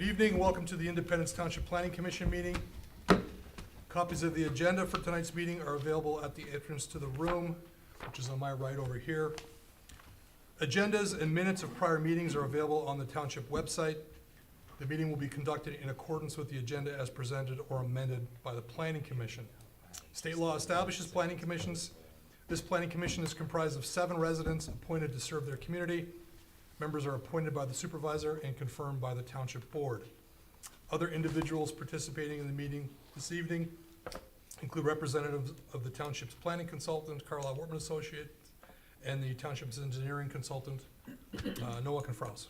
Good evening, welcome to the Independence Township Planning Commission meeting. Copies of the agenda for tonight's meeting are available at the entrance to the room, which is on my right over here. Agendas and minutes of prior meetings are available on the township website. The meeting will be conducted in accordance with the agenda as presented or amended by the Planning Commission. State law establishes planning commissions. This planning commission is comprised of 7 residents appointed to serve their community. Members are appointed by the supervisor and confirmed by the township board. Other individuals participating in the meeting this evening include representatives of the township's planning consultant, Carlisle Wortman Associates, and the township's engineering consultant, Noah Confraus.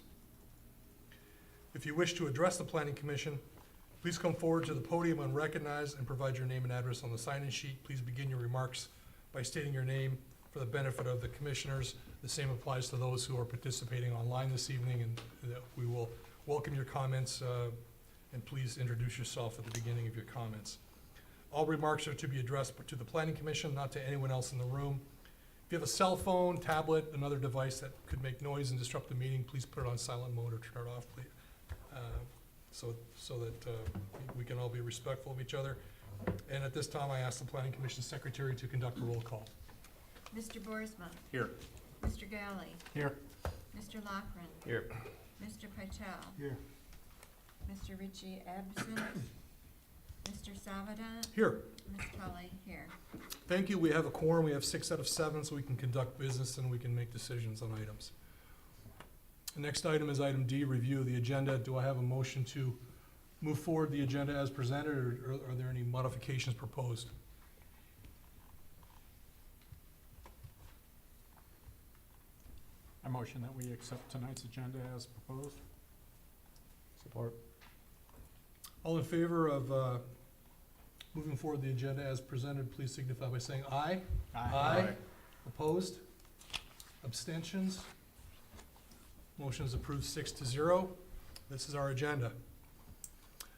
If you wish to address the planning commission, please come forward to the podium when recognized and provide your name and address on the sign-in sheet. Please begin your remarks by stating your name for the benefit of the commissioners. The same applies to those who are participating online this evening, and we will welcome your comments, and please introduce yourself at the beginning of your comments. All remarks are to be addressed to the planning commission, not to anyone else in the room. If you have a cell phone, tablet, another device that could make noise and disrupt the meeting, please put it on silent mode or turn it off, please, so that we can all be respectful of each other. And at this time, I ask the planning commission secretary to conduct a roll call. Mr. Boersma. Here. Mr. Galley. Here. Mr. Loughran. Here. Mr. Pytel. Here. Mr. Ritchie absent. Mr. Savada. Here. Ms. Tully here. Thank you. We have a quorum. We have 6 out of 7, so we can conduct business and we can make decisions on items. The next item is item D, review of the agenda. Do I have a motion to move forward the agenda as presented, or are there any modifications proposed? I motion that we accept tonight's agenda as proposed. Support. All in favor of moving forward the agenda as presented, please signify by saying aye. Aye. Opposed? Abstentions? Motion is approved 6-0. This is our agenda.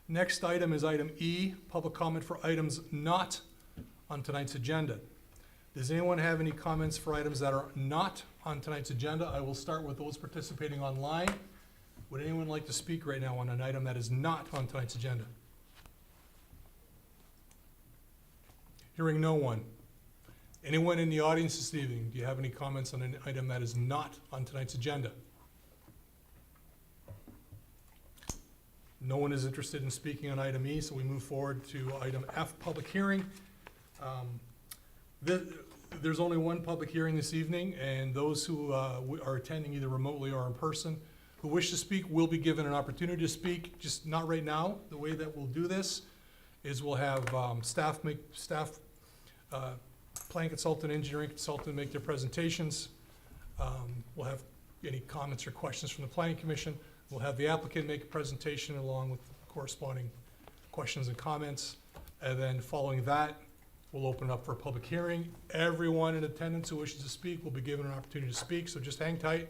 Next item is item E, public comment for items not on tonight's agenda. Does anyone have any comments for items that are not on tonight's agenda? I will start with those participating online. Would anyone like to speak right now on an item that is not on tonight's agenda? Hearing no one. Anyone in the audience this evening, do you have any comments on an item that is not on tonight's agenda? No one is interested in speaking on item E, so we move forward to item F, public hearing. There's only one public hearing this evening, and those who are attending either remotely or in person who wish to speak will be given an opportunity to speak, just not right now. The way that we'll do this is we'll have planning consultant, engineering consultant make their presentations. We'll have any comments or questions from the planning commission. We'll have the applicant make a presentation along with corresponding questions and comments. And then following that, we'll open it up for a public hearing. Everyone in attendance who wishes to speak will be given an opportunity to speak, so just hang tight.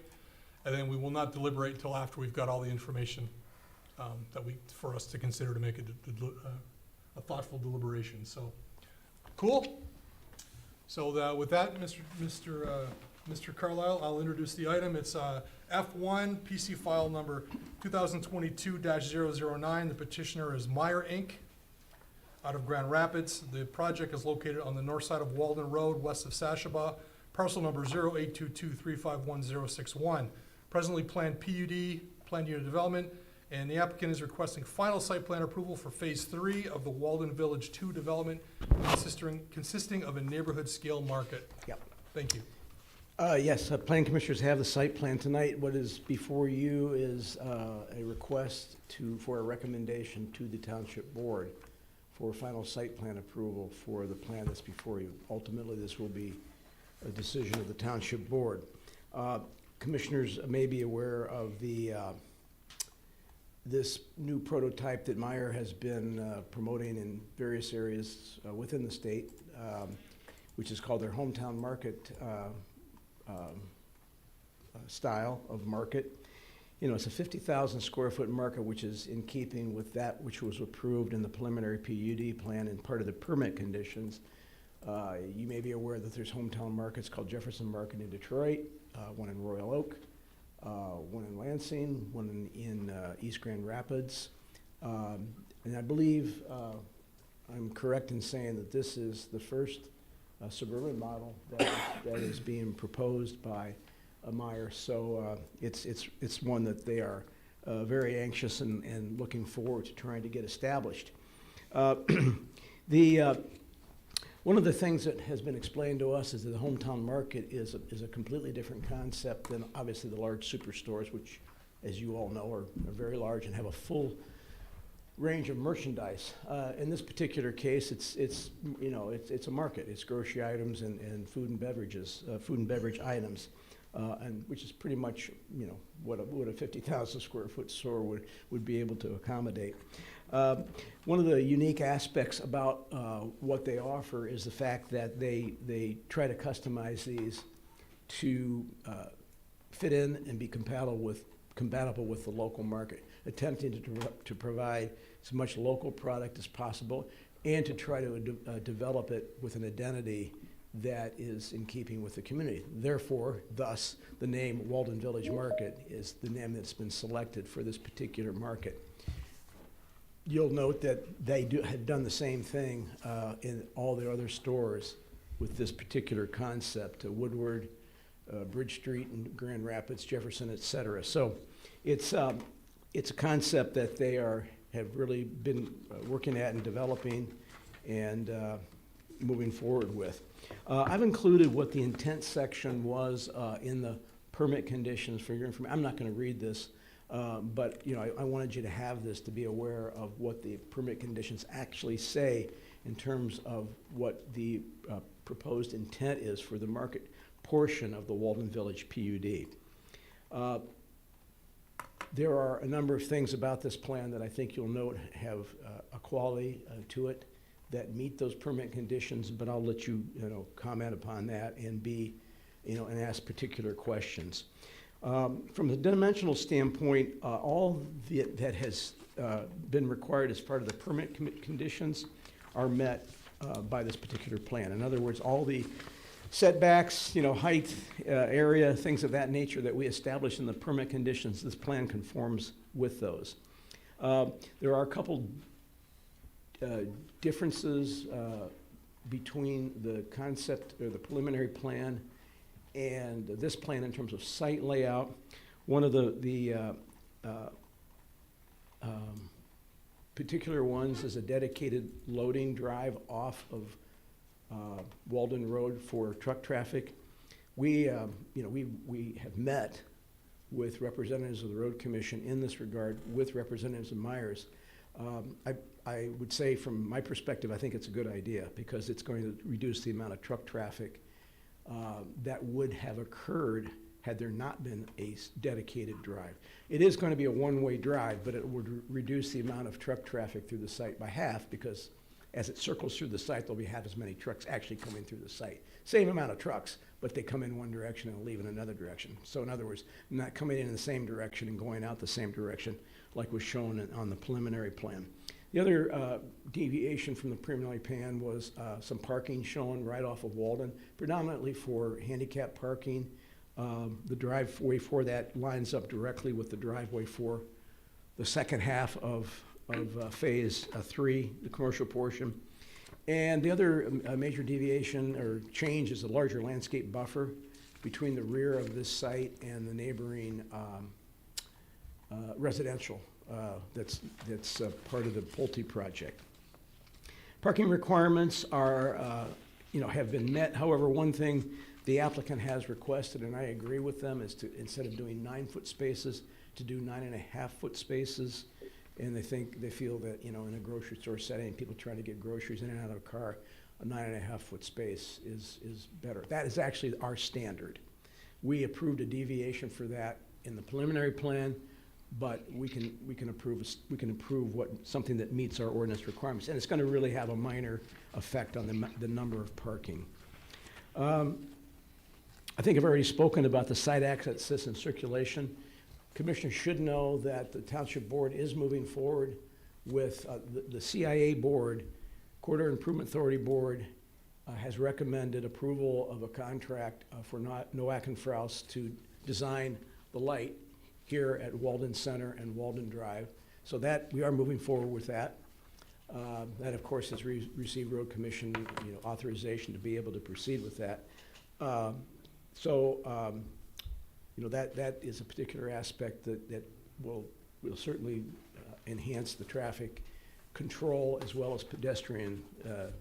And then we will not deliberate until after we've got all the information for us to consider to make a thoughtful deliberation. So, cool. So with that, Mr. Carlisle, I'll introduce the item. It's F1 PC file number 2022-009. The petitioner is Meyer Inc. out of Grand Rapids. The project is located on the north side of Walden Road, west of Sashaba. Parcel number 0822-351-061. Presently planned PUD, planned unit development, and the applicant is requesting final site plan approval for phase 3 of the Walden Village 2 development, consisting of a neighborhood scale market. Yep. Thank you. Yes, planning commissioners have the site plan tonight. What is before you is a request for a recommendation to the township board for final site plan approval for the plan that's before you. Ultimately, this will be a decision of the township board. Commissioners may be aware of this new prototype that Meyer has been promoting in various areas within the state, which is called their hometown market style of market. You know, it's a 50,000 square foot market, which is in keeping with that which was approved in the preliminary PUD plan and part of the permit conditions. You may be aware that there's hometown markets called Jefferson Market in Detroit, one in Royal Oak, one in Lansing, one in East Grand Rapids. And I believe I'm correct in saying that this is the first suburban model that is being proposed by Meyer. So it's one that they are very anxious and looking forward to trying to get established. One of the things that has been explained to us is that the hometown market is a completely different concept than obviously the large superstores, which, as you all know, are very large and have a full range of merchandise. In this particular case, it's a market. It's grocery items and food and beverages, food and beverage items, and which is pretty much what a 50,000 square foot store would be able to accommodate. One of the unique aspects about what they offer is the fact that they try to customize these to fit in and be compatible with the local market, attempting to provide as much local product as possible and to try to develop it with an identity that is in keeping with the community. Therefore, thus, the name Walden Village Market is the name that's been selected for this particular market. You'll note that they have done the same thing in all their other stores with this particular concept, Woodward, Bridge Street, and Grand Rapids, Jefferson, et cetera. So it's a concept that they have really been working at and developing and moving forward with. I've included what the intent section was in the permit conditions for your information. I'm not going to read this. But I wanted you to have this to be aware of what the permit conditions actually say in terms of what the proposed intent is for the market portion of the Walden Village PUD. There are a number of things about this plan that I think you'll note have a quality to it that meet those permit conditions, but I'll let you comment upon that and and ask particular questions. From a dimensional standpoint, all that has been required as part of the permit conditions are met by this particular plan. In other words, all the setbacks, height, area, things of that nature that we establish in the permit conditions, this plan conforms with those. There are a couple differences between the concept or the preliminary plan and this plan in terms of site layout. One of the particular ones is a dedicated loading drive off of Walden Road for truck traffic. We have met with representatives of the Road Commission in this regard, with representatives of Myers. I would say from my perspective, I think it's a good idea because it's going to reduce the amount of truck traffic that would have occurred had there not been a dedicated drive. It is going to be a one-way drive, but it would reduce the amount of truck traffic through the site by half because as it circles through the site, there'll be half as many trucks actually coming through the site. Same amount of trucks, but they come in one direction and leave in another direction. So in other words, not coming in the same direction and going out the same direction like was shown on the preliminary plan. The other deviation from the preliminary plan was some parking shown right off of Walden, predominantly for handicap parking. The driveway for that lines up directly with the driveway for the second half of phase 3, the commercial portion. And the other major deviation or change is a larger landscape buffer between the rear of this site and the neighboring residential that's part of the Pulte project. Parking requirements are, have been met. However, one thing the applicant has requested, and I agree with them, is to, instead of doing 9-foot spaces, to do 9.5-foot spaces. And they feel that, in a grocery store setting, people trying to get groceries in and out of a car, a 9.5-foot space is better. That is actually our standard. We approved a deviation for that in the preliminary plan, but we can approve something that meets our ordinance requirements, and it's going to really have a minor effect on the number of parking. I think I've already spoken about the site access and circulation. Commissioners should know that the Township Board is moving forward with the CIA Board, Corridor Improvement Authority Board, has recommended approval of a contract for Nowak and Frous to design the light here at Walden Center and Walden Drive. So that, we are moving forward with that. That, of course, has received Road Commission, authorization to be able to proceed with that. That is a particular aspect that will certainly enhance the traffic control as well as pedestrian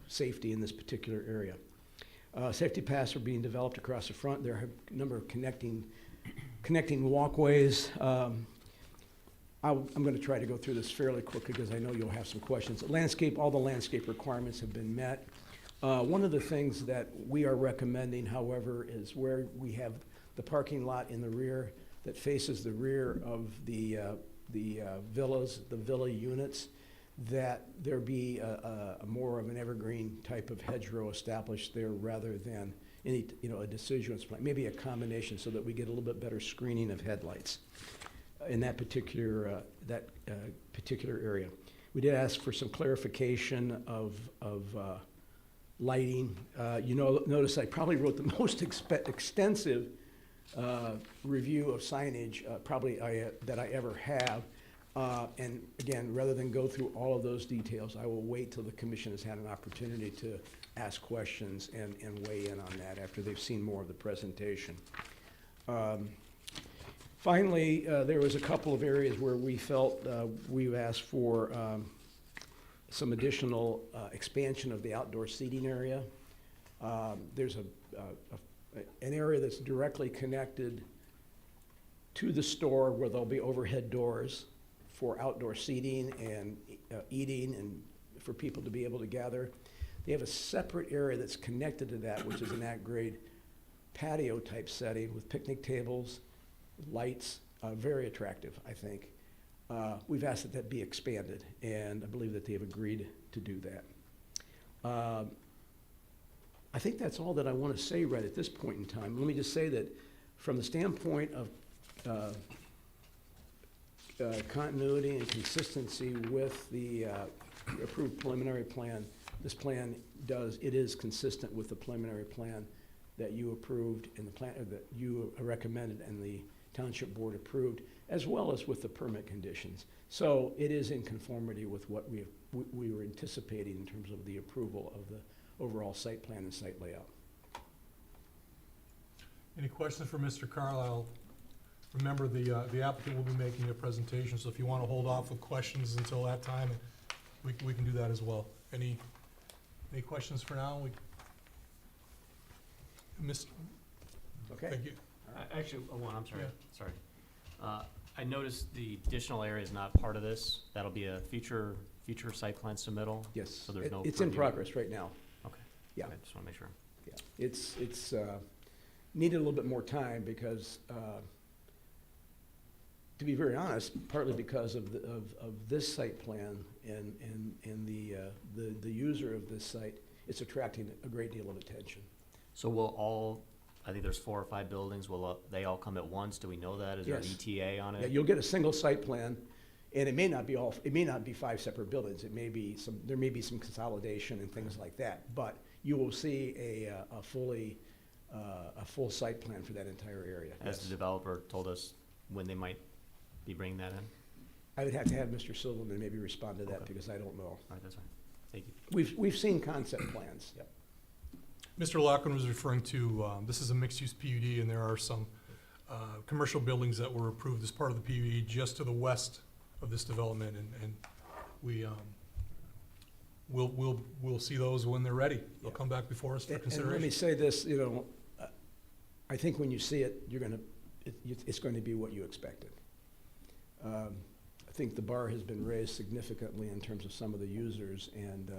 safety in this particular area. Safety paths are being developed across the front. There are a number of connecting walkways. I'm going to try to go through this fairly quickly because I know you'll have some questions. All the landscape requirements have been met. One of the things that we are recommending, however, is where we have the parking lot in the rear that faces the rear of the villas, the villa units, that there be a more of an evergreen type of hedgerow established there rather than any, a deciduous plant, maybe a combination so that we get a little bit better screening of headlights in that particular area. We did ask for some clarification of lighting. Notice I probably wrote the most extensive review of signage that I ever have. And again, rather than go through all of those details, I will wait till the commission has had an opportunity to ask questions and weigh in on that after they've seen more of the presentation. Finally, there was a couple of areas where we felt we asked for some additional expansion of the outdoor seating area. There's an area that's directly connected to the store where there'll be overhead doors for outdoor seating and eating and for people to be able to gather. They have a separate area that's connected to that, which is an at-grade patio type setting with picnic tables, lights, very attractive, I think. We've asked that be expanded, and I believe that they have agreed to do that. I think that's all that I want to say right at this point in time. Let me just say that from the standpoint of continuity and consistency with the approved preliminary plan, this plan is consistent with the preliminary plan that you approved and the plan that you recommended and the Township Board approved, as well as with the permit conditions. So it is in conformity with what we were anticipating in terms of the approval of the overall site plan and site layout. Any questions for Mr. Carlisle? Remember, the applicant will be making a presentation, so if you want to hold off with questions until that time, we can do that as well. Any questions for now? Okay. Thank you. Actually, I'm sorry, Yeah. sorry. I noticed the additional area is not part of this. That'll be a future site plan submittal? Yes. So there's no It's in purview. progress right now. Okay. Yeah. Okay, just wanna make sure. Yeah. It's needed a little bit more time because, to be very honest, partly because of this site plan and the user of this site, it's attracting a great deal of attention. So will I think there's 4 or 5 buildings, will they all come at once? Do we know that? Is there an Yes. ETA on Yeah, it? you'll get a single site plan, and it may not be 5 separate buildings. There may be some consolidation and things like that, but you will see a full site plan for that entire area. Has Yes. the developer told us when they might be bringing that in? I would have to have Mr. Silverman maybe respond to that Okay. because I don't know. All right, that's fine. Thank you. We've seen concept plans. Yep. Mr. Lockwood was referring to, this is a mixed-use PUD, and there are some commercial buildings that were approved as part of the PUD just to the west of this development, and we'll see those when they're ready. They'll come back before us for And let me consideration. say this, I think when you see it, it's going to be what you expected. I think the bar has been raised significantly in terms of some of the users, and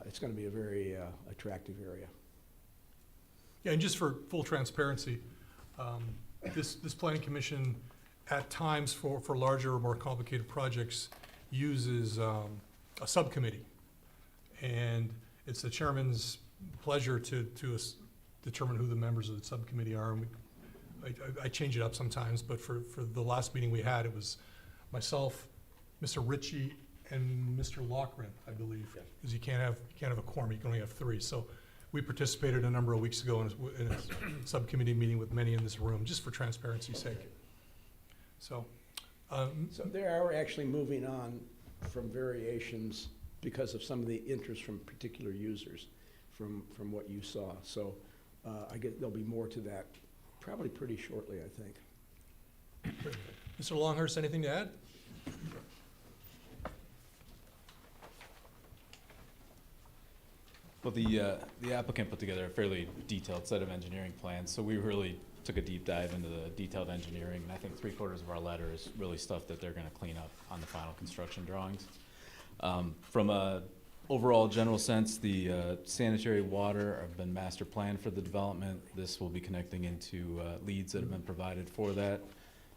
it's going to be a very attractive area. Yeah, and just for full transparency, this planning commission, at times for larger or more complicated projects, uses a subcommittee. And it's the chairman's pleasure to determine who the members of the subcommittee are. And I change it up sometimes, but for the last meeting we had, it was myself, Mr. Ritchie, and Mr. Lochran, I believe. Because you can't have a quorum, you can only have 3. So We participated a number of weeks ago in a subcommittee meeting with many in this room, just for transparency's sake. So, So they are actually moving on from variations because of some of the interest from particular users from what you saw. So I guess there'll be more to that probably pretty shortly, I think. Mr. Longhurst, anything to add? Well, the applicant put together a fairly detailed set of engineering plans, so we really took a deep dive into the detailed engineering, and I think 3/4 of our letter is really stuff that they're gonna clean up on the final construction drawings. From a overall general sense, the sanitary water have been master planned for the development. This will be connecting into leads that have been provided for that.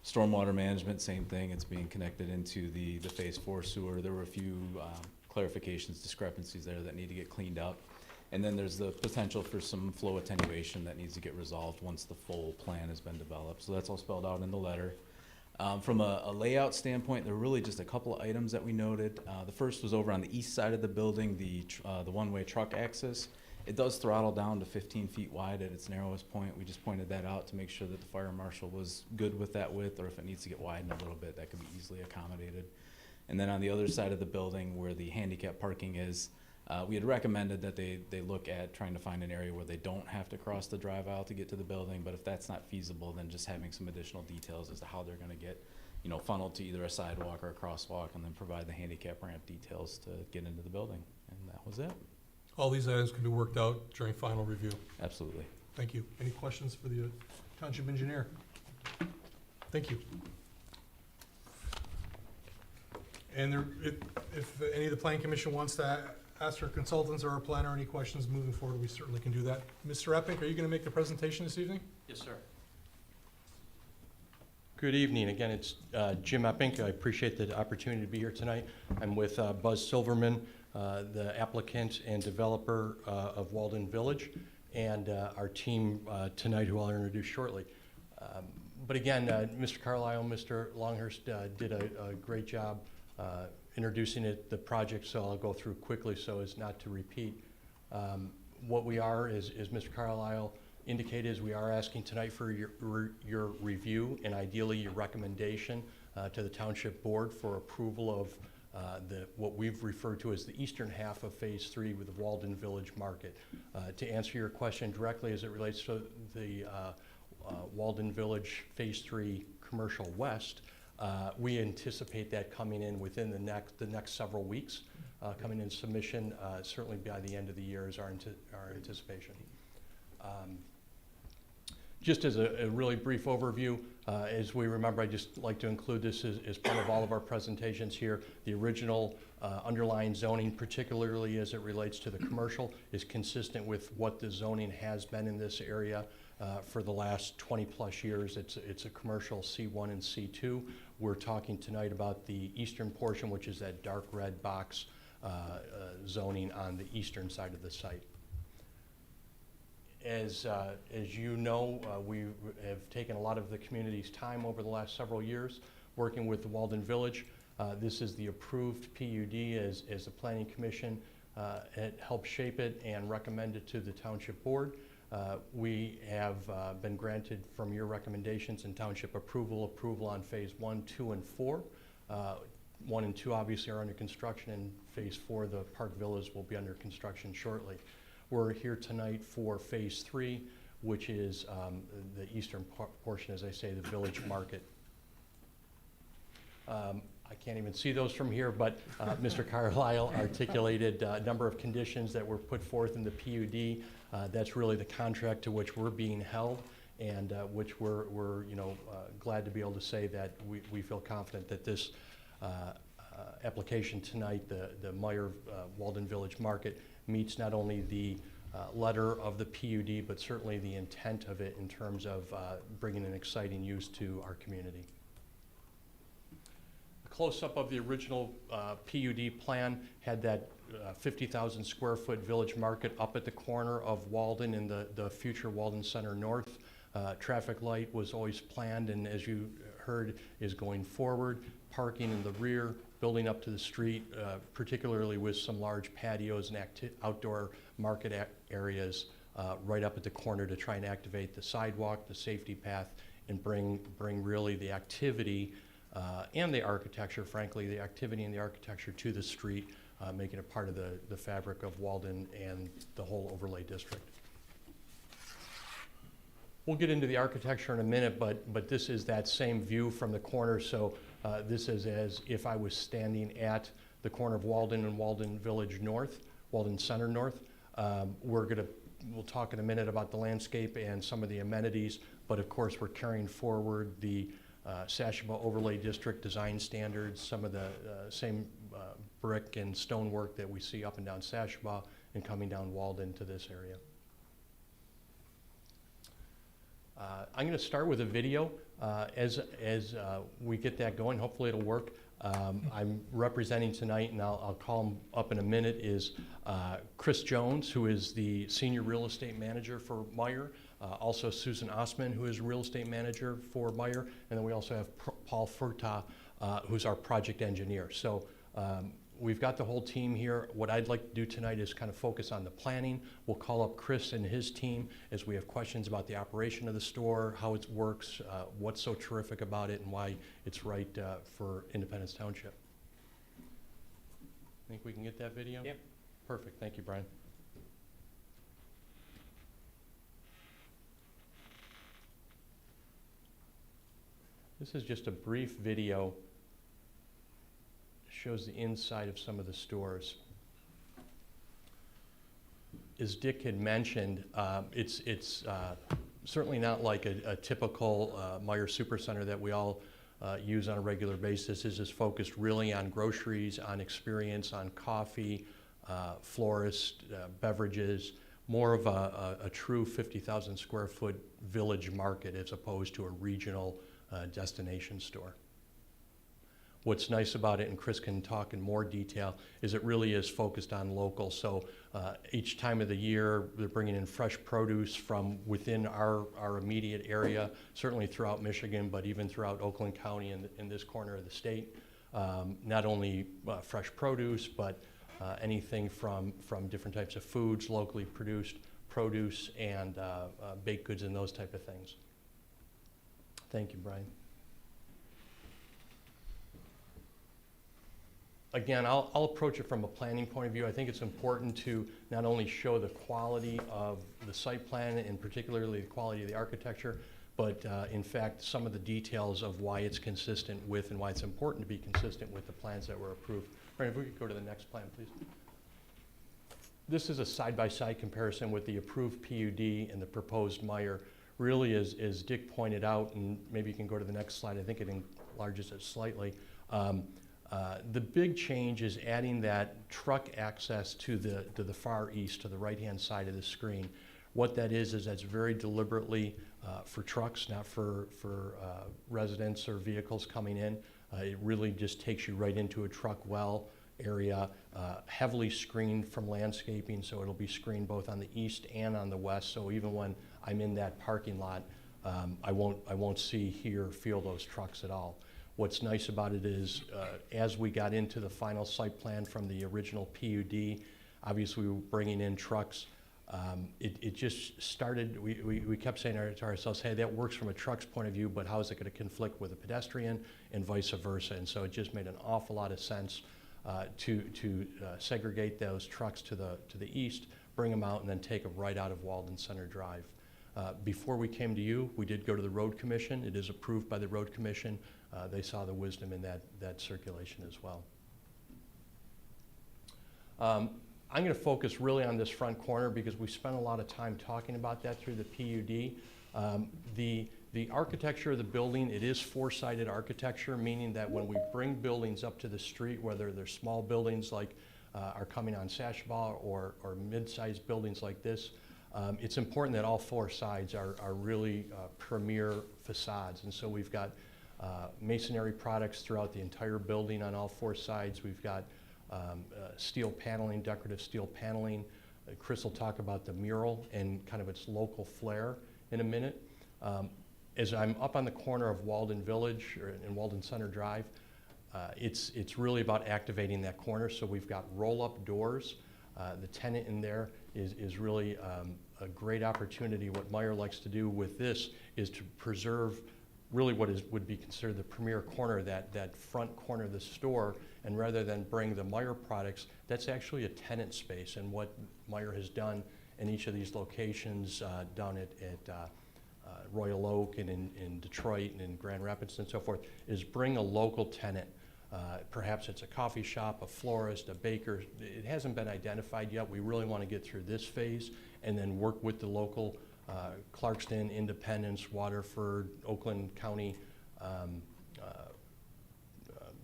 Stormwater management, same thing, it's being connected into the Phase 4 sewer. There were a few clarifications, discrepancies there that need to get cleaned up. And then there's the potential for some flow attenuation that needs to get resolved once the full plan has been developed. So that's all spelled out in the letter. From a layout standpoint, there were really just a couple of items that we noted. The first was over on the east side of the building, the one-way truck access. It does throttle down to 15 feet wide at its narrowest point. We just pointed that out to make sure that the fire marshal was good with that width, or if it needs to get widened a little bit, that could be easily accommodated. And then on the other side of the building where the handicap parking is, we had recommended that they look at trying to find an area where they don't have to cross the drive aisle to get to the building, but if that's not feasible, then just having some additional details as to how they're gonna get, funneled to either a sidewalk or a crosswalk, and then provide the handicap ramp details to get into the building. And that was it. All these items can be worked out during final review. Absolutely. Thank you. Any questions for the township engineer? Thank you. And if any of the planning commission wants to ask our consultants or our planner any questions moving forward, we certainly can do that. Mr. Epping, are you going to make the presentation this evening? Yes, sir. Good evening. Again, it's Jim Epping. I appreciate the opportunity to be here tonight. I'm with Buzz Silverman, the applicant and developer of Walden Village, and our team tonight, who I'll introduce shortly. But again, Mr. Carlisle, Mr. Longhurst did a great job introducing the project, so I'll go through quickly so as not to repeat. What we are, as Mr. Carlisle indicated, is we are asking tonight for your review and ideally your recommendation to the Township Board for approval of what we've referred to as the eastern half of Phase 3 with the Walden Village Market. To answer your question directly as it relates to the Walden Village Phase 3 Commercial West, we anticipate that coming in within the next several weeks, coming in submission certainly by the end of the year is our anticipation. Just as a really brief overview, as we remember, I just like to include this as part of all of our presentations here. The original underlying zoning, particularly as it relates to the commercial, is consistent with what the zoning has been in this area for the last 20+ years. It's a commercial C1 and C2. We're talking tonight about the eastern portion, which is that dark red box zoning on the eastern side of the site. As you know, we have taken a lot of the community's time over the last several years working with the Walden Village. This is the approved PUD as the Planning Commission had helped shape it and recommend it to the Township Board. We have been granted from your recommendations and Township approval on Phase 1, 2, and 4. 1 and 2 obviously are under construction, and Phase 4, the Park Villas, will be under construction shortly. We're here tonight for Phase 3, which is the eastern portion, as I say, the Village Market. I can't even see those from here, but Mr. Carlisle articulated a number of conditions that were put forth in the PUD. That's really the contract to which we're being held, and which we're glad to be able to say that we feel confident that this application tonight, the Meyer Walden Village Market, meets not only the letter of the PUD, but certainly the intent of it in terms of bringing an exciting use to our community. A close-up of the original PUD plan had that 50,000 square foot village market up at the corner of Walden and the future Walden Center North. Traffic light was always planned, and as you heard is going forward, parking in the rear, building up to the street, particularly with some large patios and outdoor market areas right up at the corner to try and activate the sidewalk, the safety path, and bring really the activity and the architecture, frankly, the activity and the architecture to the street, making it part of the fabric of Walden and the whole overlay district. We'll get into the architecture in a minute, but this is that same view from the corner. So this is as if I was standing at the corner of Walden and Walden Village North, Walden Center North. We'll talk in a minute about the landscape and some of the amenities, but of course we're carrying forward the Sashaba Overlay District design standards, some of the same brick and stonework that we see up and down Sashaba and coming down Walden to this area. I'm going to start with a video. As we get that going, hopefully it'll work. I'm representing tonight, and I'll call him up in a minute, is Chris Jones, who is the Senior Real Estate Manager for Meyer. Also Susan Osman, who is Real Estate Manager for Meyer. And then we also have Paul Furta, who's our Project Engineer. So we've got the whole team here. What I'd like to do tonight is kind of focus on the planning. We'll call up Chris and his team as we have questions about the operation of the store, how it works, what's so terrific about it, and why it's right for Independence Township. Think we can get that video? Yep. Perfect. Thank you, Brian. This is just a brief video. Shows the inside of some of the stores. As Dick had mentioned, it's certainly not like a typical Meyer Supercenter that we all use on a regular basis. This is focused really on groceries, on experience, on coffee, florist, beverages, more of a true 50,000 square foot village market as opposed to a regional destination store. What's nice about it, and Chris can talk in more detail, is it really is focused on local. So each time of the year, they're bringing in fresh produce from within our immediate area, certainly throughout Michigan, but even throughout Oakland County and in this corner of the state. Not only fresh produce, but anything from different types of foods, locally produced produce, and baked goods and those type of things. Thank you, Brian. Again, I'll approach it from a planning point of view. I think it's important to not only show the quality of the site plan and particularly the quality of the architecture, but in fact, some of the details of why it's consistent with and why it's important to be consistent with the plans that were approved. All right, if we could go to the next plan, please. This is a side-by-side comparison with the approved PUD and the proposed Meyer. Really, as Dick pointed out, and maybe you can go to the next slide, I think it enlarges it slightly. The big change is adding that truck access to the far east, to the right-hand side of the screen. What that is that's very deliberately for trucks, not for residents or vehicles coming in. It really just takes you right into a truck well area, heavily screened from landscaping, so it'll be screened both on the east and on the west. So even when I'm in that parking lot, I won't see, hear, feel those trucks at all. What's nice about it is, as we got into the final site plan from the original PUD, obviously we were bringing in trucks. It just started, we kept saying to ourselves, hey, that works from a truck's point of view, but how is it going to conflict with a pedestrian and vice versa? And so it just made an awful lot of sense to segregate those trucks to the east, bring them out, and then take them right out of Walden Center Drive. Before we came to you, we did go to the Road Commission. It is approved by the Road Commission. They saw the wisdom in that circulation as well. I'm going to focus really on this front corner because we spent a lot of time talking about that through the PUD. The architecture of the building, it is four-sided architecture, meaning that when we bring buildings up to the street, whether they're small buildings like are coming on Sashaba or mid-sized buildings like this, it's important that all four sides are really premier facades. And so we've got masonry products throughout the entire building on all four sides. We've got steel paneling, decorative steel paneling. Chris will talk about the mural and kind of its local flair in a minute. As I'm up on the corner of Walden Village and Walden Center Drive, it's really about activating that corner. So we've got roll-up doors. The tenant in there is really a great opportunity. What Meijer likes to do with this is to preserve really what would be considered the premier corner, that front corner of the store. And rather than bring the Meijer products, that's actually a tenant space. And what Meijer has done in each of these locations, down at Royal Oak and in Detroit and in Grand Rapids and so forth, is bring a local tenant. Perhaps it's a coffee shop, a florist, a baker. It hasn't been identified yet. We really want to get through this phase and then work with the local Clarkston, Independence, Waterford, Oakland County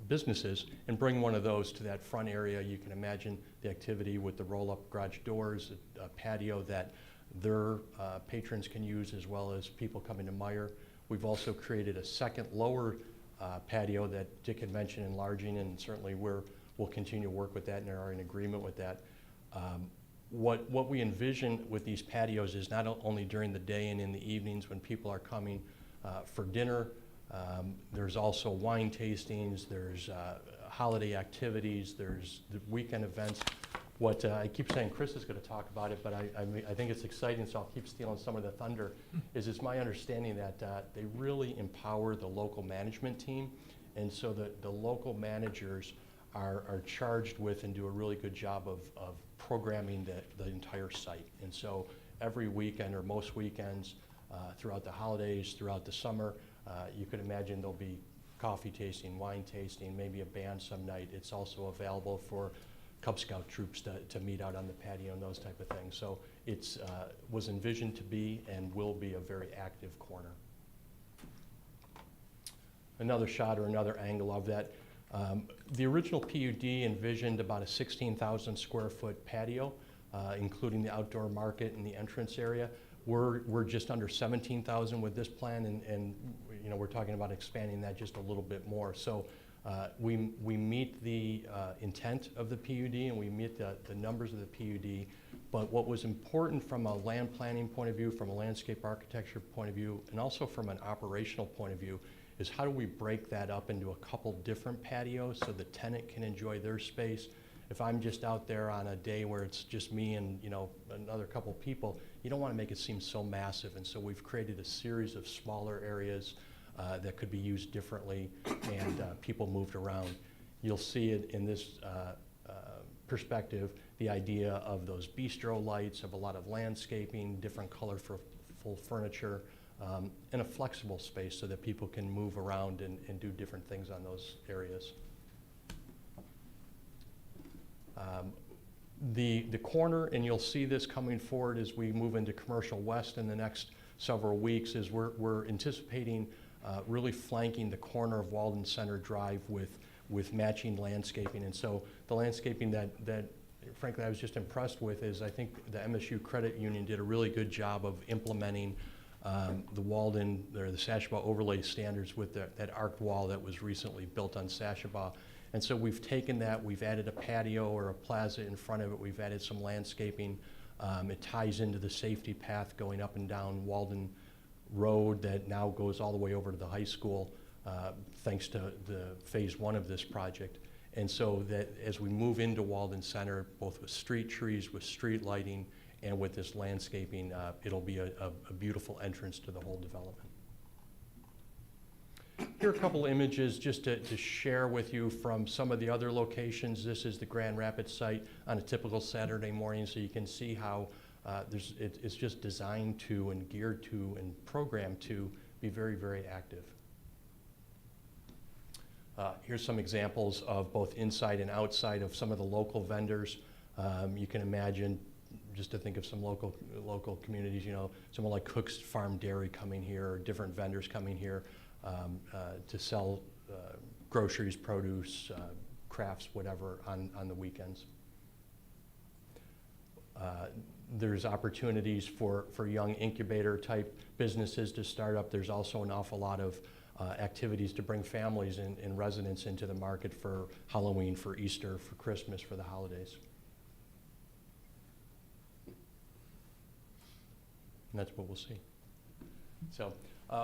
businesses and bring one of those to that front area. You can imagine the activity with the roll-up garage doors, a patio that their patrons can use as well as people coming to Meijer. We've also created a second lower patio that Dick had mentioned enlarging, and certainly we'll continue to work with that and are in agreement with that. What we envision with these patios is not only during the day and in the evenings when people are coming for dinner. There's also wine tastings, there's holiday activities, there's the weekend events. What I keep saying, Chris is going to talk about it, but I think it's exciting, so I'll keep stealing some of the thunder, is it's my understanding that they really empower the local management team, and so the local managers are charged with and do a really good job of programming the entire site. And so every weekend or most weekends throughout the holidays, throughout the summer, you could imagine there'll be coffee tasting, wine tasting, maybe a band some night. It's also available for Cub Scout troops to meet out on the patio and those type of things. So it's was envisioned to be and will be a very active corner. Another shot or another angle of that. The original PUD envisioned about a 16,000 square foot patio, including the outdoor market and the entrance area. We're just under 17,000 with this plan, and you know, we're talking about expanding that just a little bit more. So we meet the intent of the PUD and we meet the numbers of the PUD, but what was important from a land planning point of view, from a landscape architecture point of view, and also from an operational point of view, is how do we break that up into a couple different patios so the tenant can enjoy their space. If I'm just out there on a day where it's just me and another couple people, you don't want to make it seem so massive, and so we've created a series of smaller areas that could be used differently, and people moved around. You'll see it in this perspective, the idea of those bistro lights, of a lot of landscaping, different colorful furniture, and a flexible space so that people can move around and do different things on those areas. The corner, and you'll see this coming forward as we move into Commercial West in the next several weeks, is we're anticipating really flanking the corner of Walden Center Drive with matching landscaping. And so the landscaping that frankly I was just impressed with is I think the MSU Credit Union did a really good job of implementing the Walden, or the Sashaba overlay standards with that arced wall that was recently built on Sashaba. And so we've taken that, we've added a patio or a plaza in front of it, we've added some landscaping. It ties into the safety path going up and down Walden Road that now goes all the way over to the high school, thanks to the phase one of this project. And so that as we move into Walden Center, both with street trees, with street lighting, and with this landscaping, it'll be a beautiful entrance to the whole development. Here are a couple images just to share with you from some of the other locations. This is the Grand Rapids site on a typical Saturday morning, so you can see how it's just designed to and geared to and programmed to be very, very active. Here's some examples of both inside and outside of some of the local vendors. You can imagine, just to think of some local communities, someone like Cook's Farm Dairy coming here, or different vendors coming here to sell groceries, produce, crafts, whatever, on the weekends. There's opportunities for young incubator type businesses to start up. There's also an awful lot of activities to bring families and residents into the market for Halloween, for Easter, for Christmas, for the holidays. And that's what we'll see. So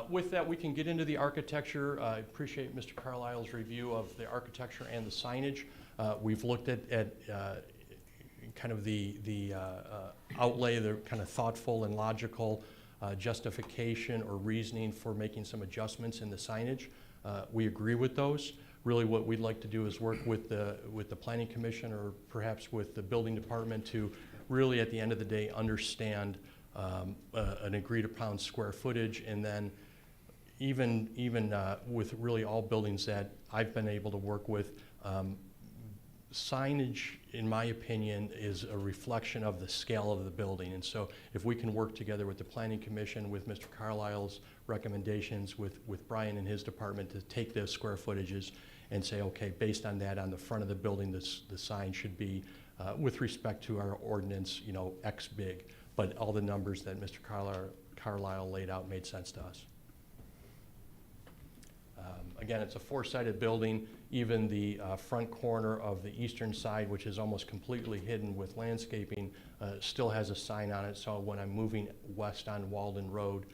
With that, we can get into the architecture. I appreciate Mr. Carlisle's review of the architecture and the signage. We've looked at kind of the outlay, the kind of thoughtful and logical justification or reasoning for making some adjustments in the signage. We agree with those. Really what we'd like to do is work with the Planning Commission or perhaps with the Building Department to really at the end of the day understand an agreed upon square footage, and then even with really all buildings that I've been able to work with, signage, in my opinion, is a reflection of the scale of the building. And so if we can work together with the Planning Commission, with Mr. Carlisle's recommendations, with Brian and his department to take those square footages and say, okay, based on that, on the front of the building, the sign should be, with respect to our ordinance, X big. But all the numbers that Mr. Carlisle laid out made sense to us. Again, it's a four-sided building. Even the front corner of the eastern side, which is almost completely hidden with landscaping, still has a sign on it. So when I'm moving west on Walden Road,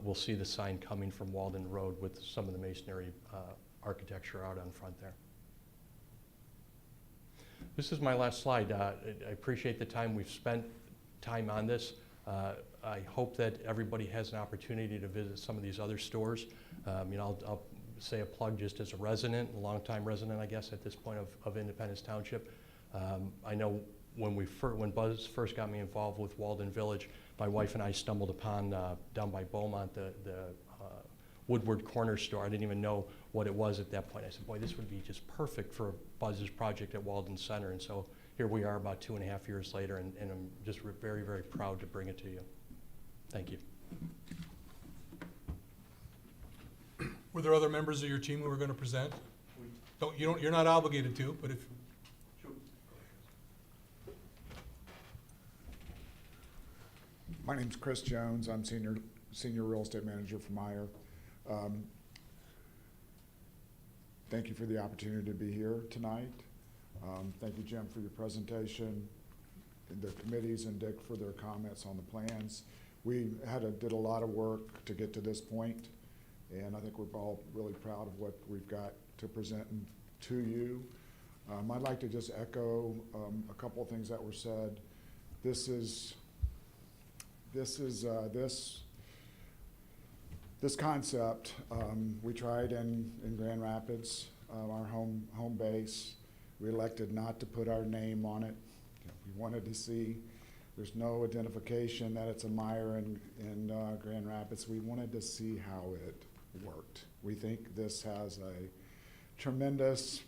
we'll see the sign coming from Walden Road with some of the masonry architecture out on front there. This is my last slide. I appreciate the time we've spent on this. I hope that everybody has an opportunity to visit some of these other stores. I'll say a plug just as a resident, a longtime resident, I guess, at this point of Independence Township. I know when Buzz first got me involved with Walden Village, my wife and I stumbled upon down by Beaumont the Woodward Corner store. I didn't even know what it was at that point. I said, boy, this would be just perfect for Buzz's project at Walden Center. And so here we are about 2.5 years later, and I'm just very, very proud to bring it to you. Thank you. Were there other members of your team who were going to present? You're not obligated to, but if. My name's Chris Jones. I'm senior real estate manager for Meyer. Thank you for the opportunity to be here tonight. Thank you, Jim, for your presentation, and the committees, and Dick for their comments on the plans. We did a lot of work to get to this point, and I think we're all really proud of what we've got to present to you. I'd like to just echo a couple of things that were said. This concept we tried in Grand Rapids, our home base. We elected not to put our name on it. We wanted to see. There's no identification that it's a Meyer in Grand Rapids. We wanted to see how it worked. We think this has a tremendous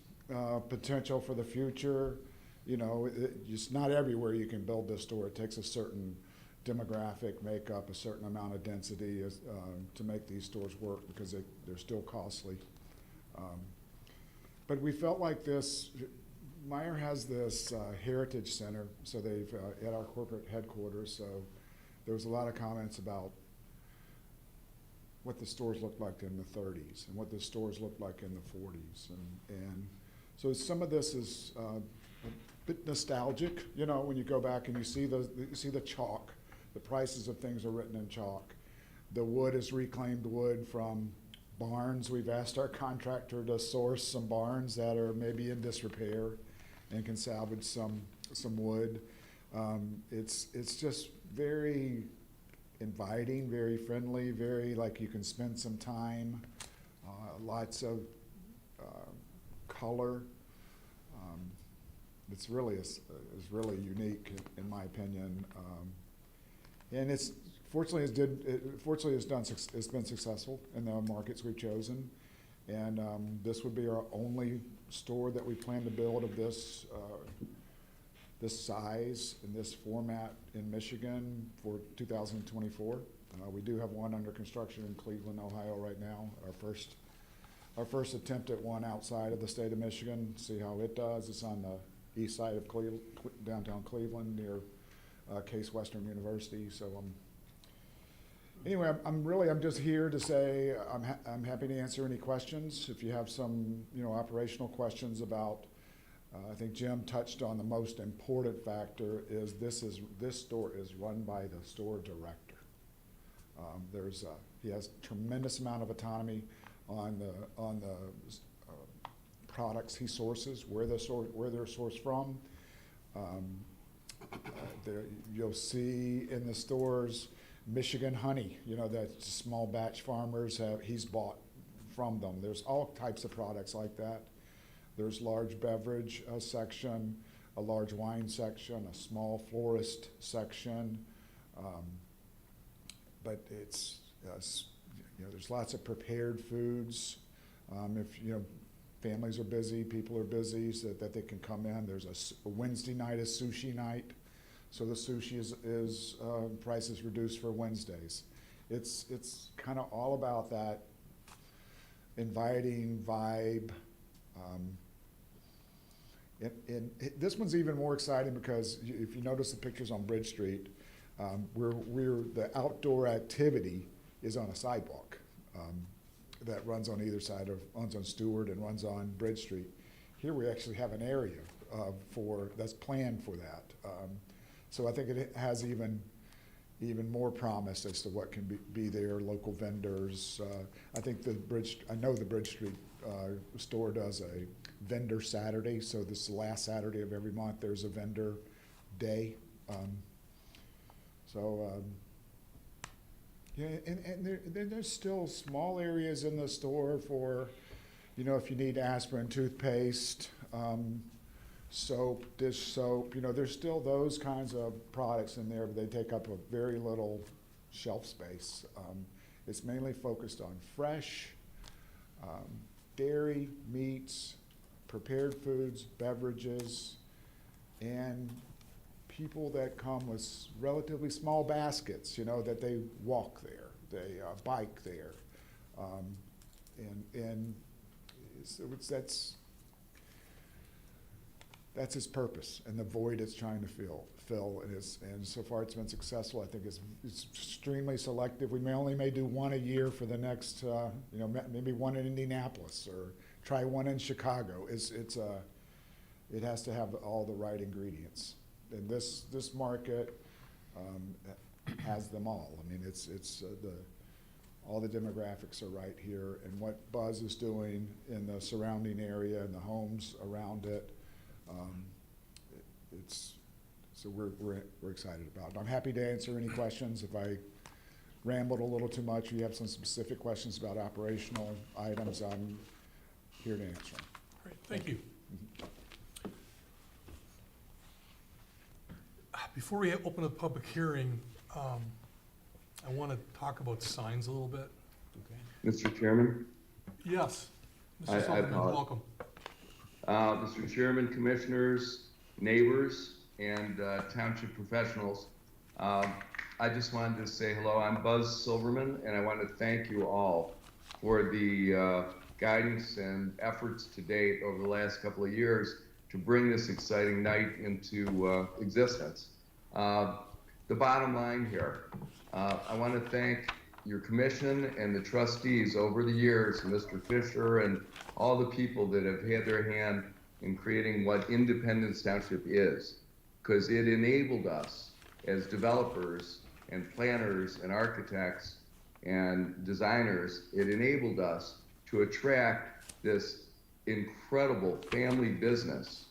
potential for the future. It's not everywhere you can build this store. It takes a certain demographic makeup, a certain amount of density to make these stores work, because they're still costly. But we felt like Meyer has this heritage center, so they've at our corporate headquarters. So there was a lot of comments about what the stores looked like in the 30s and what the stores looked like in the 40s, and so some of this is a bit nostalgic. When you go back and you see the chalk, the prices of things are written in chalk. The wood is reclaimed wood from barns. We've asked our contractor to source some barns that are maybe in disrepair and can salvage some wood. It's just very inviting, very friendly, very like you can spend some time. Lots of color. It's really unique in my opinion, and it's fortunately it's been successful in the markets we've chosen, and this would be our only store that we plan to build of this size in this format in Michigan for 2024. We do have one under construction in Cleveland, Ohio right now. Our first attempt at one outside of the state of Michigan. See how it does. It's on the east side of downtown Cleveland near Case Western University. So anyway, I'm just here to say I'm happy to answer any questions. If you have some operational questions about, I think Jim touched on the most important factor is this store is run by the store director. He has tremendous amount of autonomy on the products he sources, where they're sourced from. You'll see in the stores Michigan honey, that small batch farmers he's bought from them. There's all types of products like that. There's large beverage section, a large wine section, a small florist section. But there's lots of prepared foods. If families are busy, people are busy, so that they can come in. There's a Wednesday night is sushi night, so the sushi is price is reduced for Wednesdays. It's kind of all about that inviting vibe. This one's even more exciting because if you notice the pictures on Bridge Street, the outdoor activity is on a sidewalk that runs on either side runs on Stewart and runs on Bridge Street. Here we actually have an area that's planned for that. So I think it has even more promise as to what can be there. Local vendors. I know the Bridge Street store does a vendor Saturday. So this is the last Saturday of every month. There's a vendor day. And there's still small areas in the store for, if you need aspirin, toothpaste, soap, dish soap, there's still those kinds of products in there, but they take up a very little shelf space. It's mainly focused on fresh, dairy, meats, prepared foods, beverages, and people that come with relatively small baskets, that they walk there, they bike there, and so that's its purpose and the void it's trying to fill, and so far it's been successful. I think it's extremely selective. We may do one a year for the next, maybe one in Indianapolis or try one in Chicago. It has to have all the right ingredients. And this market has them all. I mean, all the demographics are right here, and what Buzz is doing in the surrounding area and the homes around it, so we're excited about it. I'm happy to answer any questions. If I rambled a little too much, or you have some specific questions about operational items, I'm here to answer them. Great, thank you. Before we open the public hearing, I want to talk about signs a little bit. Mr. Chairman? Yes. I Mr. Sullivan, apologize. welcome. Mr. Chairman, commissioners, neighbors, and township professionals, I just wanted to say hello. I'm Buzz Silverman, and I want to thank you all for the guidance and efforts to date over the last couple of years to bring this exciting night into existence. The bottom line here, I want to thank your commission and the trustees over the years, Mr. Fisher and all the people that have had their hand in creating what Independence Township is, because it enabled us as developers and planners and architects and designers, it enabled us to attract this incredible family business,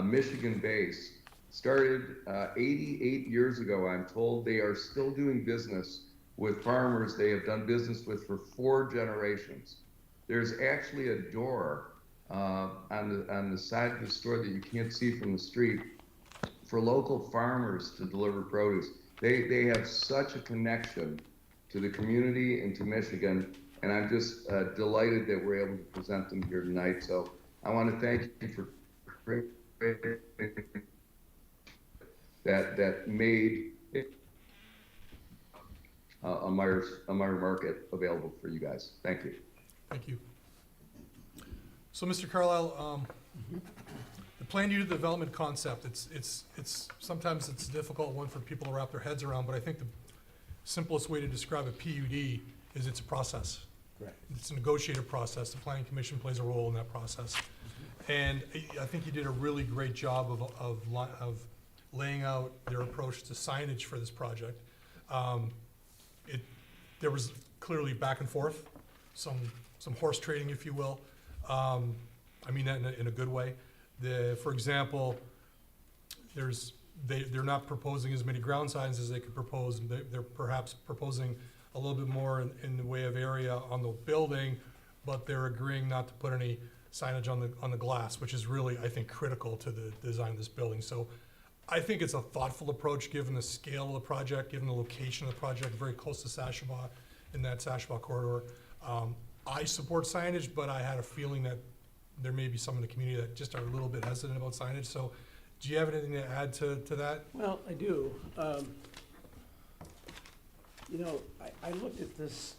Michigan-based, started 88 years ago, I'm told. They are still doing business with farmers they have done business with for 4 generations. There's actually a door on the side of the store that you can't see from the street for local farmers to deliver produce. They have such a connection to the community and to Michigan, and I'm just delighted that we're able to present them here tonight. So I want to thank you for that made a Meyer Market available for you guys. Thank you. Thank you. So, Mr. Carlisle, the planned unit development concept, it's sometimes it's a difficult one for people to wrap their heads around, but I think the simplest way to describe a PUD is it's a process. Right. It's a negotiated process. The planning commission plays a role in that process. And I think you did a really great job of laying out their approach to signage for this project. there was clearly back and forth, some horse trading, if you will. I mean that in a good way. For example, they're not proposing as many ground signs as they could propose. They're perhaps proposing a little bit more in the way of area on the building, but they're agreeing not to put any signage on the glass, which is really, I think, critical to the design of this building. So I think it's a thoughtful approach, given the scale of the project, given the location of the project, very close to Sashaba, in that Sashaba corridor. I support signage, but I had a feeling that there may be some in the community that just are a little bit hesitant about signage. So do you have anything to add to that? Well, I do. You know, I looked at this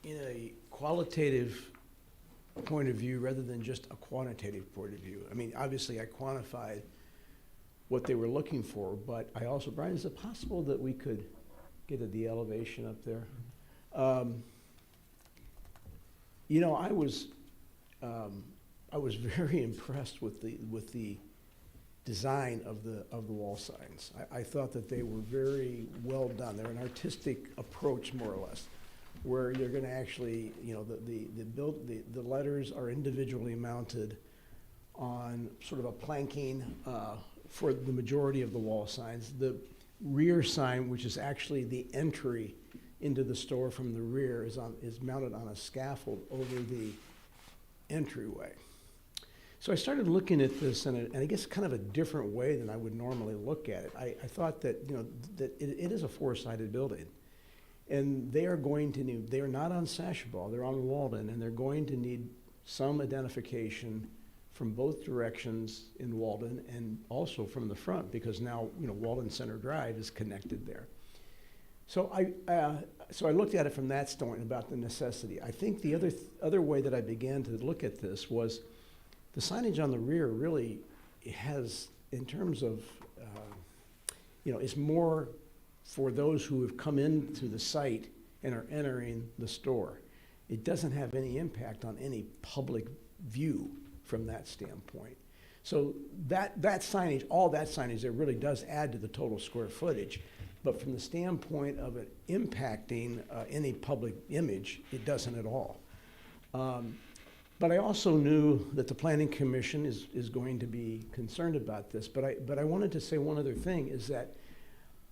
in a qualitative point of view rather than just a quantitative point of view. I mean, obviously, I quantified what they were looking for, but I also, Brian, is it possible that we could get the elevation up there? You know, I was very impressed with the design of the wall signs. I thought that they were very well done. They're an artistic approach, more or less, where you're going to actually, you know, the letters are individually mounted on sort of a planking for the majority of the wall signs. The rear sign, which is actually the entry into the store from the rear, is mounted on a scaffold over the entryway. So I started looking at this in I guess kind of a different way than I would normally look at it. I thought that, you know, that it is a four-sided building. And they are going to need, they are not on Sashaba, they're on Walden, and they're going to need some identification from both directions in Walden and also from the front, because now, you know, Walden Center Drive is connected there. So I looked at it from that standpoint about the necessity. I think the other way that I began to look at this was the signage on the rear really has, in terms of, you know, it's more for those who have come into the site and are entering the store. It doesn't have any impact on any public view from that standpoint. So that signage, all that signage there really does add to the total square footage. But from the standpoint of it impacting any public image, it doesn't at all. But I also knew that the Planning Commission is going to be concerned about this. But I wanted to say one other thing, is that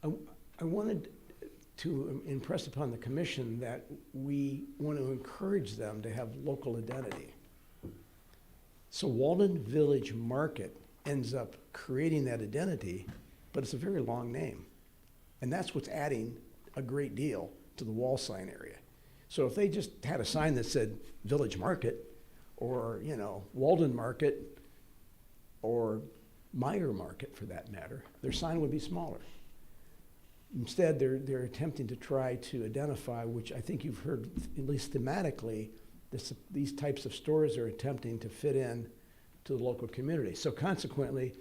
I wanted to impress upon the commission that we want to encourage them to have local identity. So Walden Village Market ends up creating that identity, but it's a very long name. And that's what's adding a great deal to the wall sign area. So if they just had a sign that said Village Market, or, you know, Walden Market, or Meyer Market for that matter, their sign would be smaller. Instead, they're attempting to try to identify, which I think you've heard, at least thematically, these types of stores are attempting to fit in to the local community. So consequently,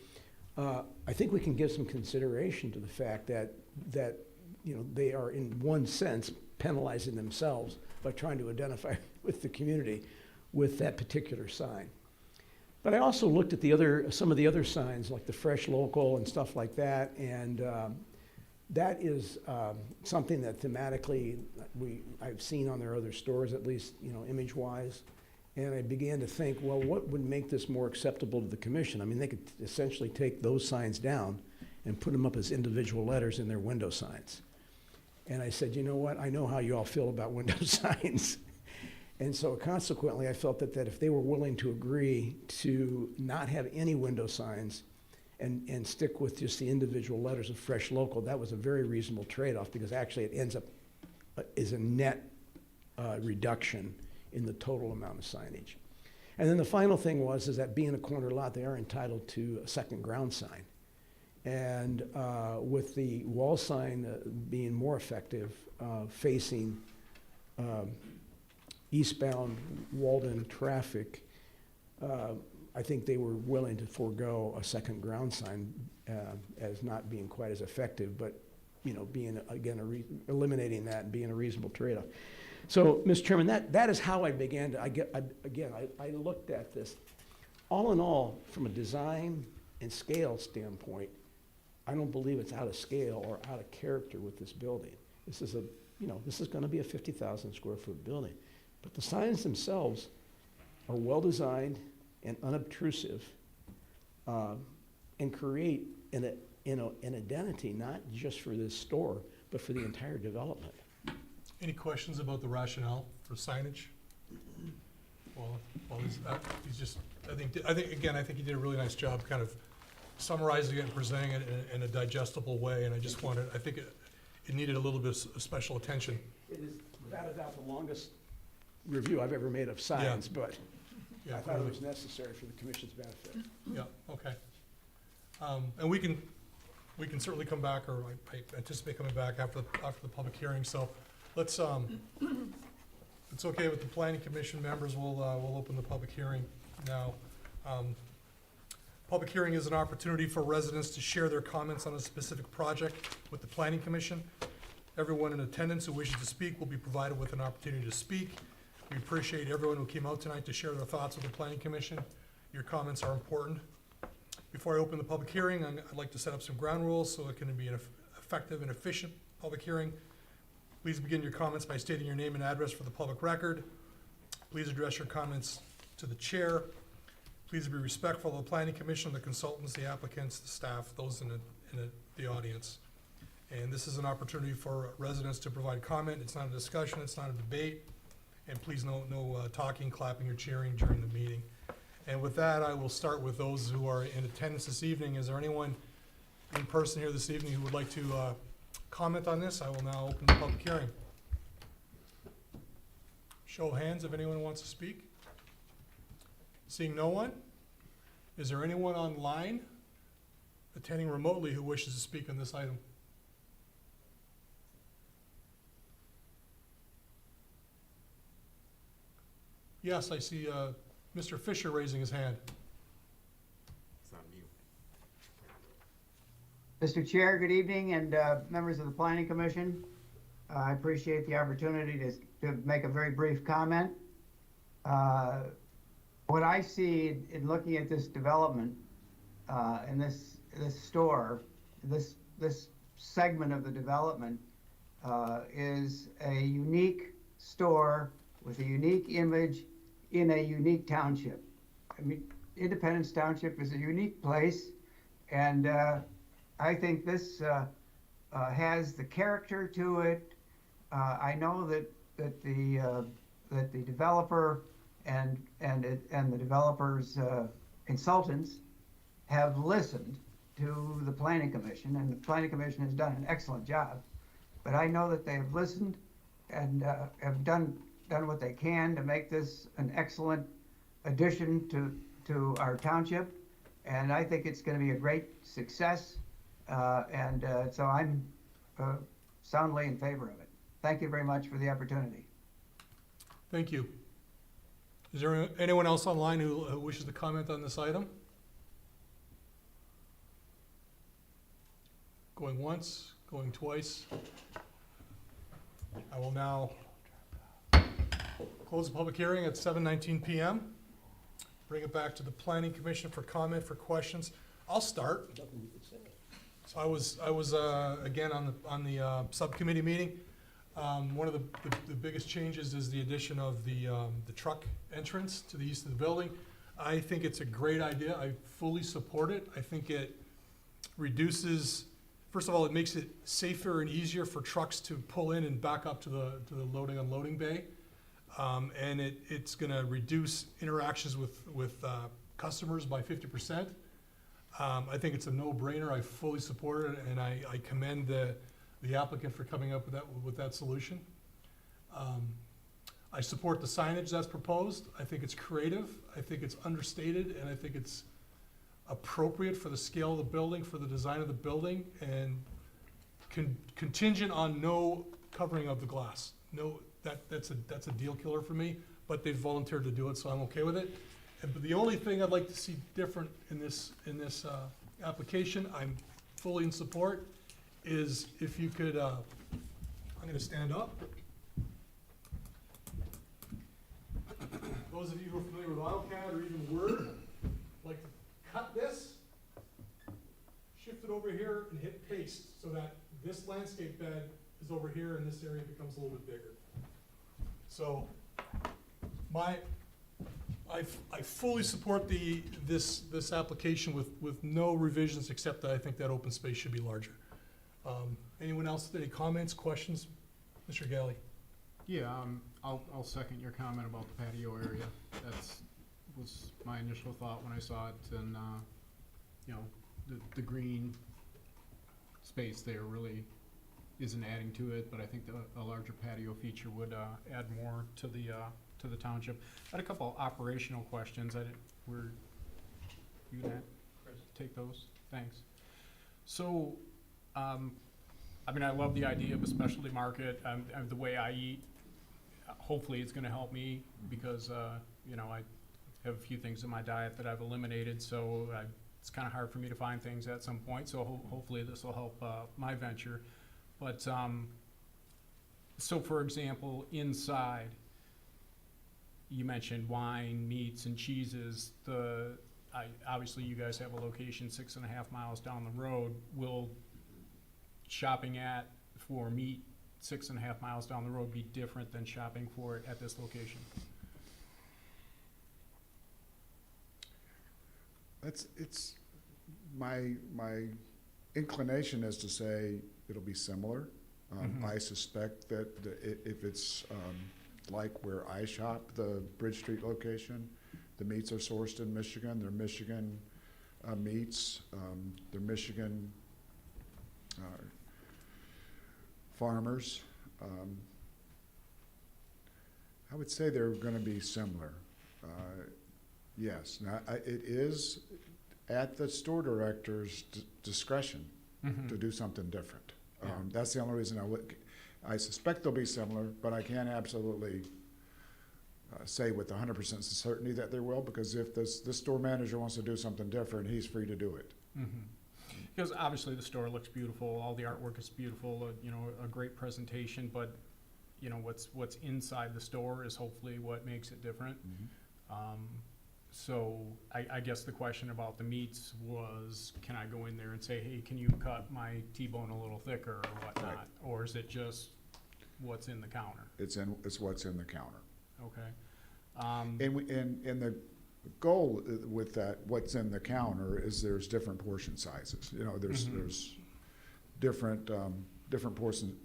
I think we can give some consideration to the fact that you know, they are in one sense penalizing themselves by trying to identify with the community with that particular sign. But I also looked at some of the other signs, like the Fresh Local and stuff like that, and that is something that thematically I've seen on their other stores, at least, you know, image-wise. And I began to think, well, what would make this more acceptable to the commission? I mean, they could essentially take those signs down and put them up as individual letters in their window signs. And I said, you know what? I know how you all feel about window signs. And so consequently, I felt that if they were willing to agree to not have any window signs and stick with just the individual letters of Fresh Local, that was a very reasonable trade-off, because actually it ends up is a net reduction in the total amount of signage. And then the final thing is that being a corner lot, they are entitled to a second ground sign. And with the wall sign being more effective, facing eastbound Walden traffic, I think they were willing to forego a second ground sign as not being quite as effective, but, you know, being, again, eliminating that and being a reasonable trade-off. So, Mr. Chairman, that is how I began to, I looked at this. All in all, from a design and scale standpoint, I don't believe it's out of scale or out of character with this building. This is this is gonna be a 50,000 square foot building. But the signs themselves are well-designed and unobtrusive, and create an identity, not just for this store, but for the entire development. Any questions about the rationale for signage? Well, he's just, I think he did a really nice job kind of summarizing it and presenting it in a digestible way, and I think it needed a little bit of special attention. It is without a doubt the longest review I've ever made of signs, but Yeah, I thought it was necessary for the commission's benefit. Yeah, okay. And we can certainly come back, or I anticipate coming back after the public hearing, so let's, it's okay with the planning commission members, we'll open the public hearing now. Public hearing is an opportunity for residents to share their comments on a specific project with the planning commission. Everyone in attendance who wishes to speak will be provided with an opportunity to speak. We appreciate everyone who came out tonight to share their thoughts with the planning commission. Your comments are important. Before I open the public hearing, I'd like to set up some ground rules so it can be an effective and efficient public hearing. Please begin your comments by stating your name and address for the public record. Please address your comments to the chair. Please be respectful of the planning commission, the consultants, the applicants, the staff, those in the audience. And this is an opportunity for residents to provide comment. It's not a discussion, it's not a debate. And please no talking, clapping, or cheering during the meeting. And with that, I will start with those who are in attendance this evening. Is there anyone in person here this evening who would like to comment on this? I will now open the public hearing. Show of hands if anyone wants to speak. Seeing no one, is there anyone online attending remotely who wishes to speak on this item? Yes, I see Mr. Fisher raising his hand. Mr. Chair, good evening, and members of the Planning Commission. I appreciate the opportunity to make a very brief comment. What I see in looking at this development and this store, this segment of the development is a unique store with a unique image in a unique township. I mean, Independence Township is a unique place, and I think this has the character to it. I know that the developer and the developer's consultants have listened to the Planning Commission, and the Planning Commission has done an excellent job. But I know that they have listened and have done what they can to make this an excellent addition to our township, and I think it's going to be a great success, so I'm soundly in favor of it. Thank you very much for the opportunity. Thank you. Is there anyone else online who wishes to comment on this item? Going once, going twice. I will now close the public hearing at 7:19 p.m. Bring it back to the Planning Commission for comment, for questions. I'll start. So I was again on the subcommittee meeting. One of the biggest changes is the addition of the truck entrance to the east of the building. I think it's a great idea. I fully support it. I think it reduces, first of all, it makes it safer and easier for trucks to pull in and back up to the loading unloading bay. And it's gonna reduce interactions with customers by 50%. I think it's a no-brainer. I fully support it, and I commend the applicant for coming up with that solution. I support the signage that's proposed. I think it's creative. I think it's understated, and I think it's appropriate for the scale of the building, for the design of the building, and contingent on no covering of the glass. No, that's a deal killer for me, but they've volunteered to do it, so I'm okay with it. But the only thing I'd like to see different in this application, I'm fully in support, is if you could, I'm gonna stand up. Those of you who are familiar with AutoCAD or even Word, like to cut this, shift it over here and hit paste so that this landscape bed is over here and this area becomes a little bit bigger. So I fully support this application with no revisions, except that I think that open space should be larger. Anyone else, any comments, questions? Mr. Galley? Yeah, I'll second your comment about the patio area. Was my initial thought when I saw it, and, you know, the green space there really isn't adding to it, but I think a larger patio feature would, add more to the township. I had a couple operational questions. You gonna take those? Thanks. So, I mean, I love the idea of a specialty market. The way I eat, hopefully it's gonna help me because, you know, I have a few things in my diet that I've eliminated, so it's kind of hard for me to find things at some point, so hopefully this will help my venture. But, so for example, inside, you mentioned wine, meats, and cheeses. Obviously you guys have a location 6.5 miles down the road. Will shopping for meat 6.5 miles down the road be different than shopping for it at this location? It's my inclination is to say it'll be similar. I suspect that if it's like where I shop, the Bridge Street location, the meats are sourced in Michigan. They're Michigan meats. They're Michigan farmers. I would say they're going to be similar. Yes. Now, it is at the store director's discretion to do something different. That's the only reason I suspect they'll be similar, but I can't absolutely say with 100% certainty that they will, because if this store manager wants to do something different, he's free to do it. Because obviously the store looks beautiful, all the artwork is beautiful, you know, a great presentation, but you know, what's inside the store is hopefully what makes it different. So I guess the question about the meats was, can I go in there and say, hey, can you cut my T-bone a little thicker or whatnot? Right. Or is it just what's in the counter? It's what's in the counter. Okay. And the goal with that, what's in the counter, is there's different portion sizes. You know, there's different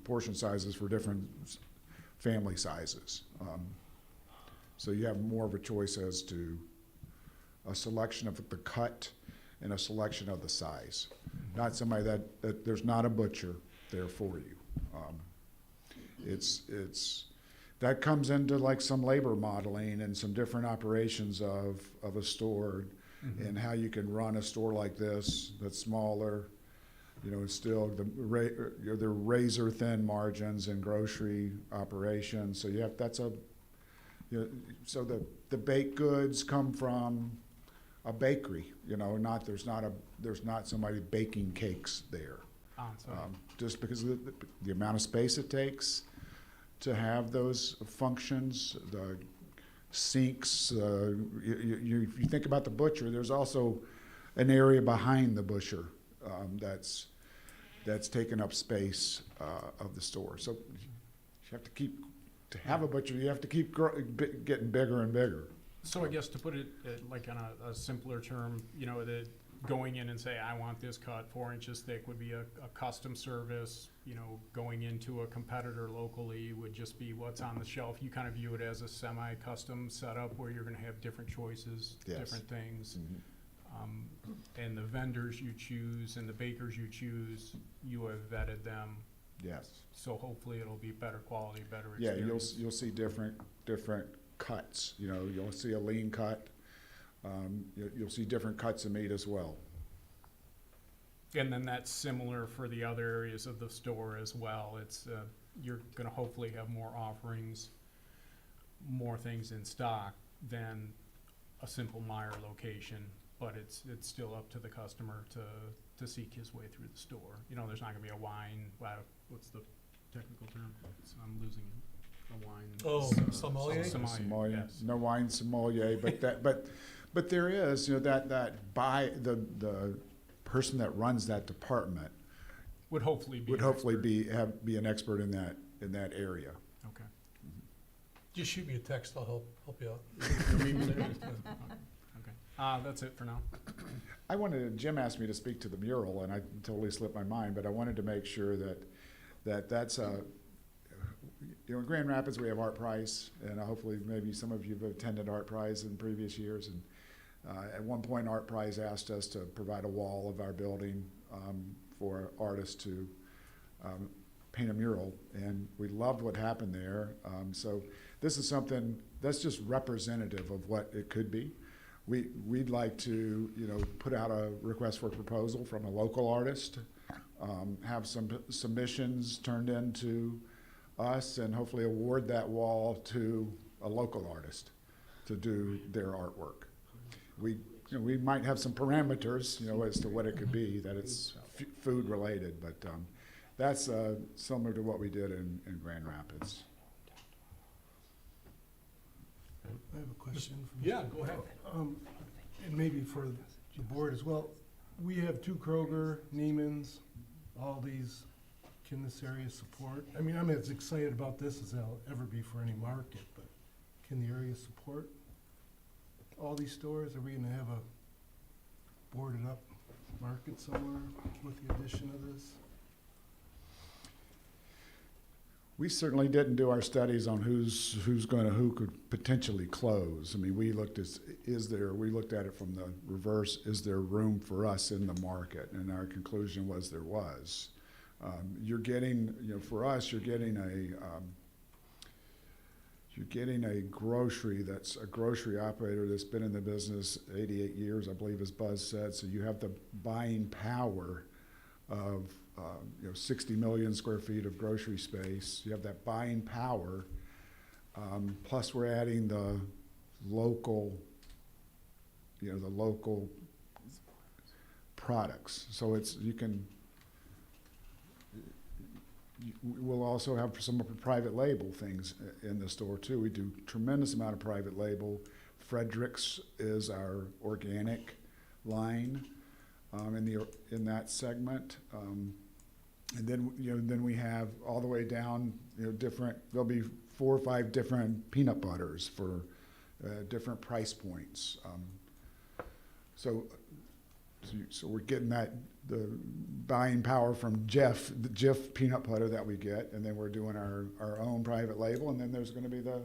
portion sizes for different family sizes. So you have more of a choice as to a selection of the cut and a selection of the size. Not somebody that there's not a butcher there for you. That comes into like some labor modeling and some different operations of a store and how you can run a store like this that's smaller. You know, it's still the razor thin margins in grocery operations. So so the baked goods come from a bakery. You know, there's not somebody baking cakes there. Just because of the amount of space it takes to have those functions, the sinks. You think about the butcher. There's also an area behind the butcher that's taken up space of the store. So you have to have a butcher. You have to keep getting bigger and bigger. So I guess to put it like on a simpler term, you know, going in and say, I want this cut 4 inches thick would be a custom service. You know, going into a competitor locally would just be what's on the shelf. You kind of view it as a semi-custom setup where you're going to have different choices, different things. And the vendors you choose and the bakers you choose, you have vetted them. Yes. So hopefully it'll be better quality, better experience. Yeah, you'll see different cuts. You know, you'll see a lean cut. You'll see different cuts of meat as well. And then that's similar for the other areas of the store as well. It's you're going to hopefully have more offerings, more things in stock than a simple Meijer location. But it's still up to the customer to seek his way through the store. You know, there's not going to be a wine. What's the technical term? I'm losing it. A wine. Oh, sommelier? Sommelier. Yes. No wine sommelier, but there is, you know, the person that runs that department Would hopefully be. would an hopefully expert. be an expert in that area. Okay. Just shoot me a text, I'll help you out. Okay. That's it for now. Jim asked me to speak to the mural, and I totally slipped my mind, but I wanted to make sure that's in Grand Rapids, we have Art Prize, and hopefully maybe some of you have attended Art Prize in previous years. And at one point, Art Prize asked us to provide a wall of our building for artists to paint a mural, and we loved what happened there. So this is something that's just representative of what it could be. We'd like to, put out a request for proposal from a local artist, have some submissions turned into us, and hopefully award that wall to a local artist to do their artwork. We might have some parameters, as to what it could be, that it's food related, but that's similar to what we did in Grand Rapids. I have a question. Yeah, go ahead. And maybe for the board as well. We have 2 Kroger, Neiman's, Aldi's. Can this area support? I mean, I'm as excited about this as I'll ever be for any market, but can the area support all these stores? Are we gonna have a boarded up market somewhere with the addition of this? We certainly didn't do our studies on who could potentially close. I mean, we looked at it from the reverse, is there room for us in the market? And our conclusion was there was. You're getting, for us, you're getting a grocery that's a grocery operator that's been in the business 88 years, I believe, as Buzz said. So you have the buying power of 60 million square feet of grocery space. You have that buying power. Plus, we're adding the local products. So we'll also have some of the private label things in the store too. We do tremendous amount of private label. Frederick's is our organic line in that segment. And then we have all the way down, there'll be 4 or 5 different peanut butters for different price points. So we're getting the buying power from the Jif peanut butter that we get, and then we're doing our own private label, and then there's gonna be the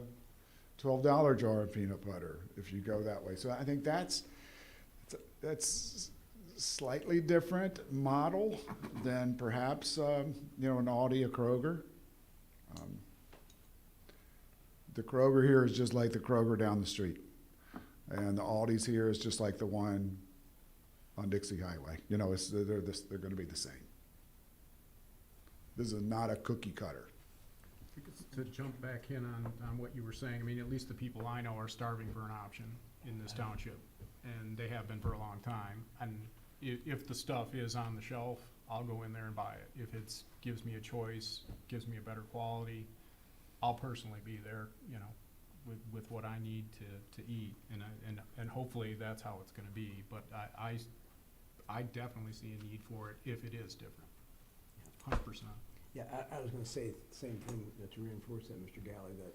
$12 jar of peanut butter if you go that way. So I think that's slightly different model than perhaps an Aldi or Kroger. The Kroger here is just like the Kroger down the street, and the Aldi's here is just like the one on Dixie Highway. They're going to be the same. This is not a cookie cutter. To jump back in on what you were saying, I mean, at least the people I know are starving for an option in this township, and they have been for a long time. And if the stuff is on the shelf, I'll go in there and buy it. If it gives me a choice, gives me a better quality, I'll personally be there, with what I need to eat, and hopefully that's how it's going to be. But I definitely see a need for it if it is different, 100%. Yeah, I was gonna say the same thing, to reinforce that, Mr. Galley, that,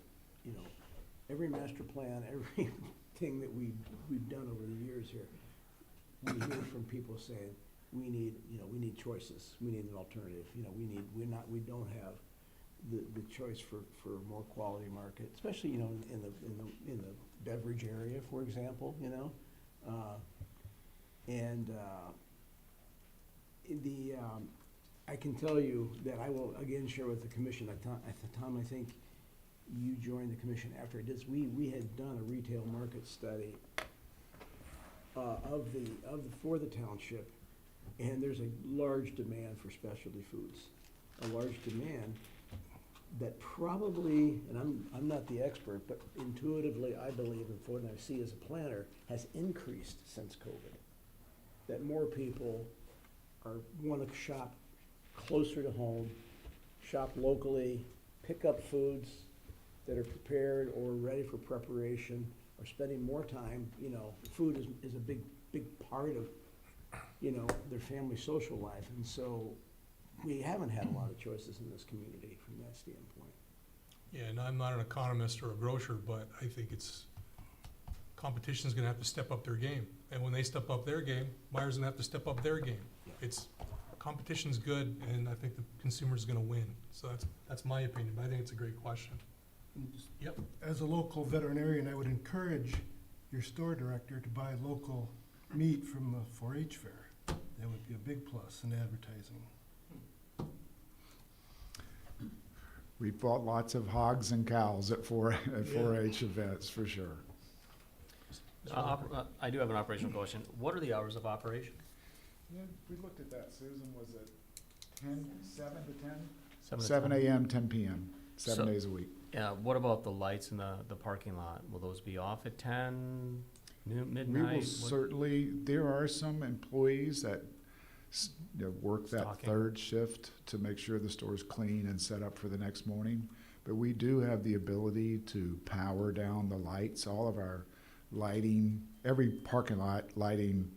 every master plan, everything that we've done over the years here, we hear from people saying, we need choices, we need an alternative, we don't have the choice for more quality market, especially, in the beverage area, for example, I can tell you that I will again share with the commission. At the time, I think you joined the commission after I did. We had done a retail market study for the township, and there's a large demand for specialty foods, a large demand that probably, and I'm not the expert, but intuitively I believe, and from what I see as a planner, has increased since COVID. That more people want to shop closer to home, shop locally, pick up foods that are prepared or ready for preparation, or spending more time. Food is a big part of you know, their family social life. And so we haven't had a lot of choices in this community from that standpoint. Yeah, and I'm not an economist or a grocer, but I think competition's gonna have to step up their game. And when they step up their game, buyers gonna have to step up their game. Yeah. Competition's good, and I think the consumer's gonna win. So that's my opinion, but I think it's a great question. Yep. As a local veterinarian, I would encourage your store director to buy local meat from the 4-H fair. That would be a big plus in advertising. We bought lots of hogs and cows at 4-H events, for sure. I do have an operational question. What are the hours of operation? Yeah, we looked at that, Susan, was it 7 to 10? 7 to 7 10? a.m., 10 p.m., 7 So- days a week. What about the lights in the parking lot? Will those be off at 10, noon, We midnight? will What- certainly, there are some employees that work that Stocking. third shift to make sure the store's clean and set up for the next morning. But we do have the ability to power down the lights. All of our lighting, every parking lot lighting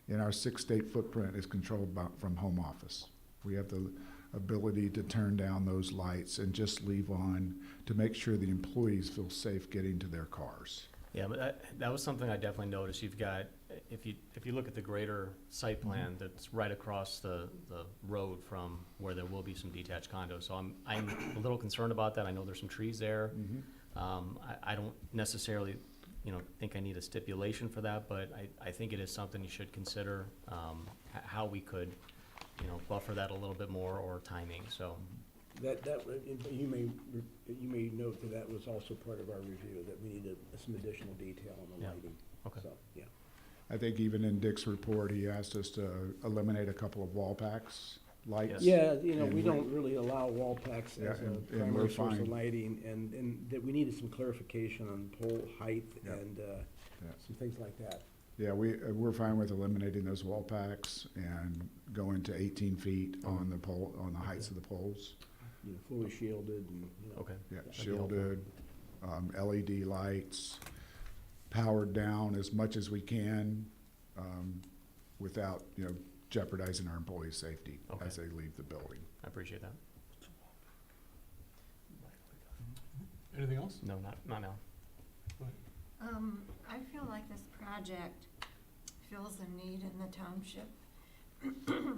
in our 6-state footprint is controlled from home office. We have the ability to turn down those lights and just leave on to make sure the employees feel safe getting to their cars. Yeah, but that was something I definitely noticed. You've got, if you look at the greater site plan, that's right across the road from where there will be some detached condos. So I'm a little concerned about that. I know there's some trees there. I don't necessarily, think I need a stipulation for that, but I think it is something you should consider, how we could, buffer that a little bit more, or timing, so. You may note that was also part of our review, that we needed some additional detail on the Yeah. lighting. Okay. So, yeah. I think even in Dick's report, he asked us to eliminate a couple of wall packs lights. Yes. Yeah, And we don't really allow wall packs Yeah, as a and we're primary source of fine. lighting, and that we needed some clarification on pole height Yeah. and some things like that. Yeah, we're fine with eliminating those wall packs and going to 18 feet on the pole, on the heights of the poles. Fully shielded and, Okay. Yeah, That'd be helpful. shielded, LED lights, powered down as much as we can, without, jeopardizing our employees' safety Okay. as they leave the building. I appreciate that. Anything else? No, not now. I feel like this project fills a need in the township,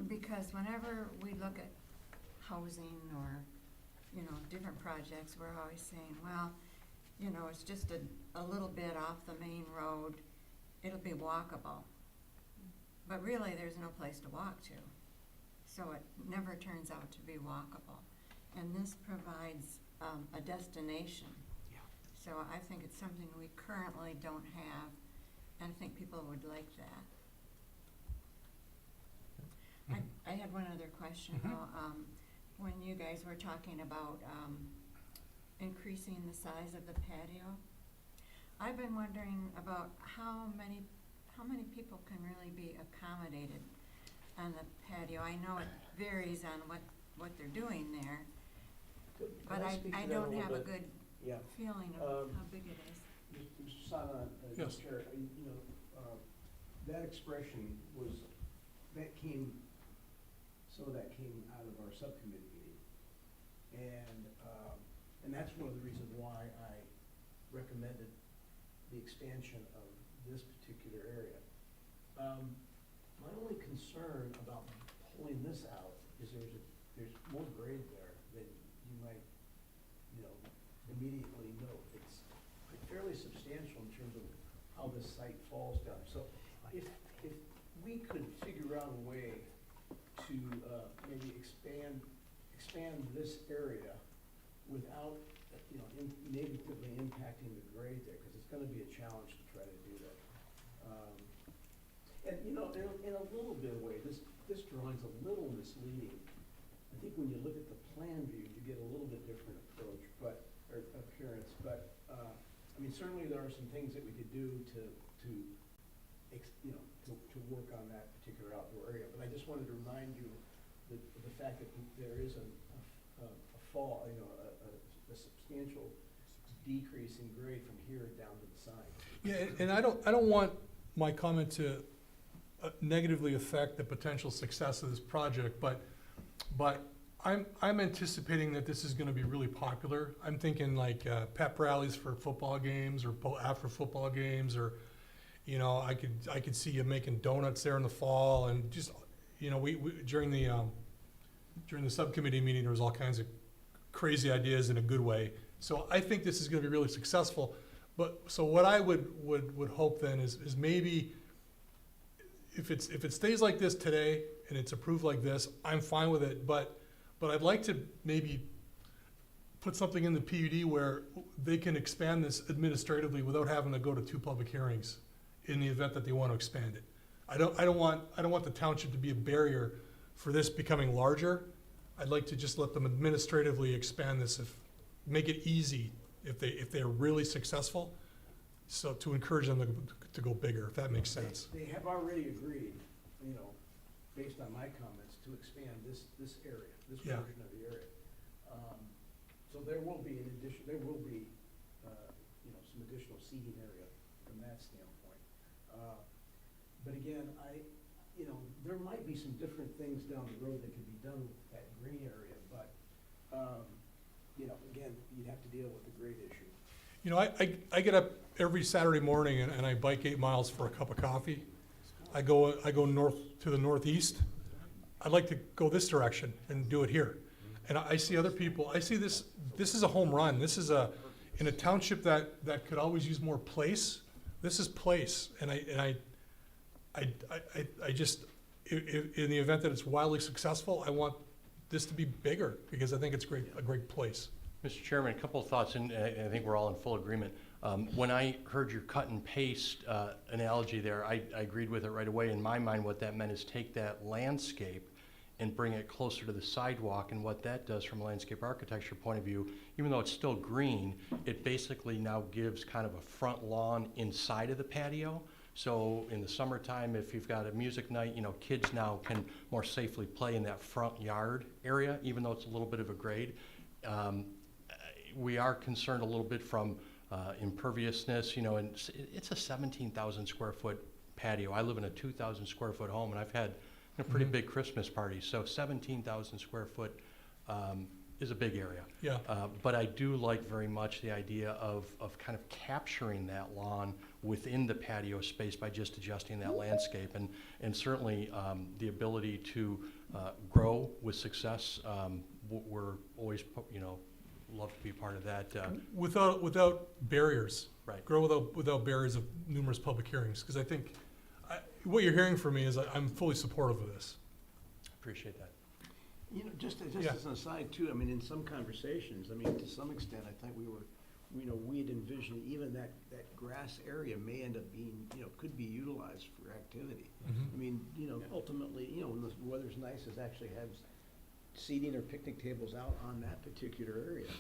because whenever we look at housing or, different projects, we're always saying, well, it's just a little bit off the main road, it'll be walkable. But really, there's no place to walk to, so it never turns out to be walkable. And this provides a destination. So I think it's something we currently don't have, and I think people would like that. I had one other question though. When you guys were talking about increasing the size of the patio, I've been wondering about how many people can really be accommodated on the patio. I know it varies on what they're doing there, but I don't have a good Yeah. feeling of how big it is. Mr. Sana, Yes. Chair, that expression some of that came out of our subcommittee meeting. And that's one of the reasons why I recommended the expansion of this particular area. My only concern about pulling this out is there's more grade there than you might, immediately note. It's fairly substantial in terms of how this site falls down. So if we could figure out a way to maybe expand this area without, negatively impacting the grade there, because it's gonna be a challenge to try to do that. And, in a little bit of way, this drawing's a little misleading. I think when you look at the plan view, you get a little bit different approach, or appearance, but, certainly there are some things that we could do to work on that particular outdoor area. But I just wanted to remind you the fact that there is a fall, a substantial decrease in grade from here down to the side. Yeah, and I don't want my comment to negatively affect the potential success of this project, but I'm anticipating that this is gonna be really popular. I'm thinking like pep rallies for football games or after football games, or, you know, I could see you making donuts there in the fall, and just, you know, we during the subcommittee meeting, there was all kinds of crazy ideas in a good way. So I think this is gonna be really successful. But, so what I would hope then is maybe if it stays like this today and it's approved like this, I'm fine with it, but I'd like to maybe put something in the PUD where they can expand this administratively without having to go to 2 public hearings in the event that they want to expand it. I don't want the township to be a barrier for this becoming larger. I'd like to just let them administratively expand this, make it easy if they're really successful, so to encourage them to go bigger, if that makes sense. They have already agreed, you know, based on my comments, to expand this area, this Yeah. portion of the area. So there will be an addition, you know, some additional seating area from that standpoint. But again, you know, there might be some different things down the road that could be done with that green area, but, you know, again, you'd have to deal with the grade issue. You know, I get up every Saturday morning and I bike 8 miles for a cup of coffee. I go north to the northeast. I'd like to go this direction and do it here. And I see other people, I see this is a home run. This is in a township that could always use more place. This is place, and I just, in the event that it's wildly successful, I want this to be bigger, because I think it's a great place. Mr. Chairman, a couple of thoughts, and I think we're all in full agreement. When I heard your cut and paste analogy there, I agreed with it right away. In my mind, what that meant is take that landscape and bring it closer to the sidewalk, and what that does from a landscape architecture point of view, even though it's still green, it basically now gives kind of a front lawn inside of the patio. So in the summertime, if you've got a music night, you know, kids now can more safely play in that front yard area, even though it's a little bit of a grade. We are concerned a little bit from imperviousness, you know, and it's a 17,000 square foot patio. I live in a 2,000 square foot home, and I've had a pretty big Christmas party, so 17,000 square foot is a big area. Yeah. But I do like very much the idea of kind of capturing that lawn within the patio space by just adjusting that landscape, and certainly the ability to grow with success. We're always, you know, love to be part of that. Without barriers. Right. Grow without barriers of numerous public hearings, because I think, what you're hearing from me is I'm fully supportive of this. Appreciate that. You know, just Yeah. as an aside too, I mean, in some conversations, I mean, to some extent, I think we'd envisioned even that grass area may end up being, you know, could be utilized for activity. I mean, you know, ultimately, you know, when the weather's nice, is actually have seating or picnic tables out on that particular area.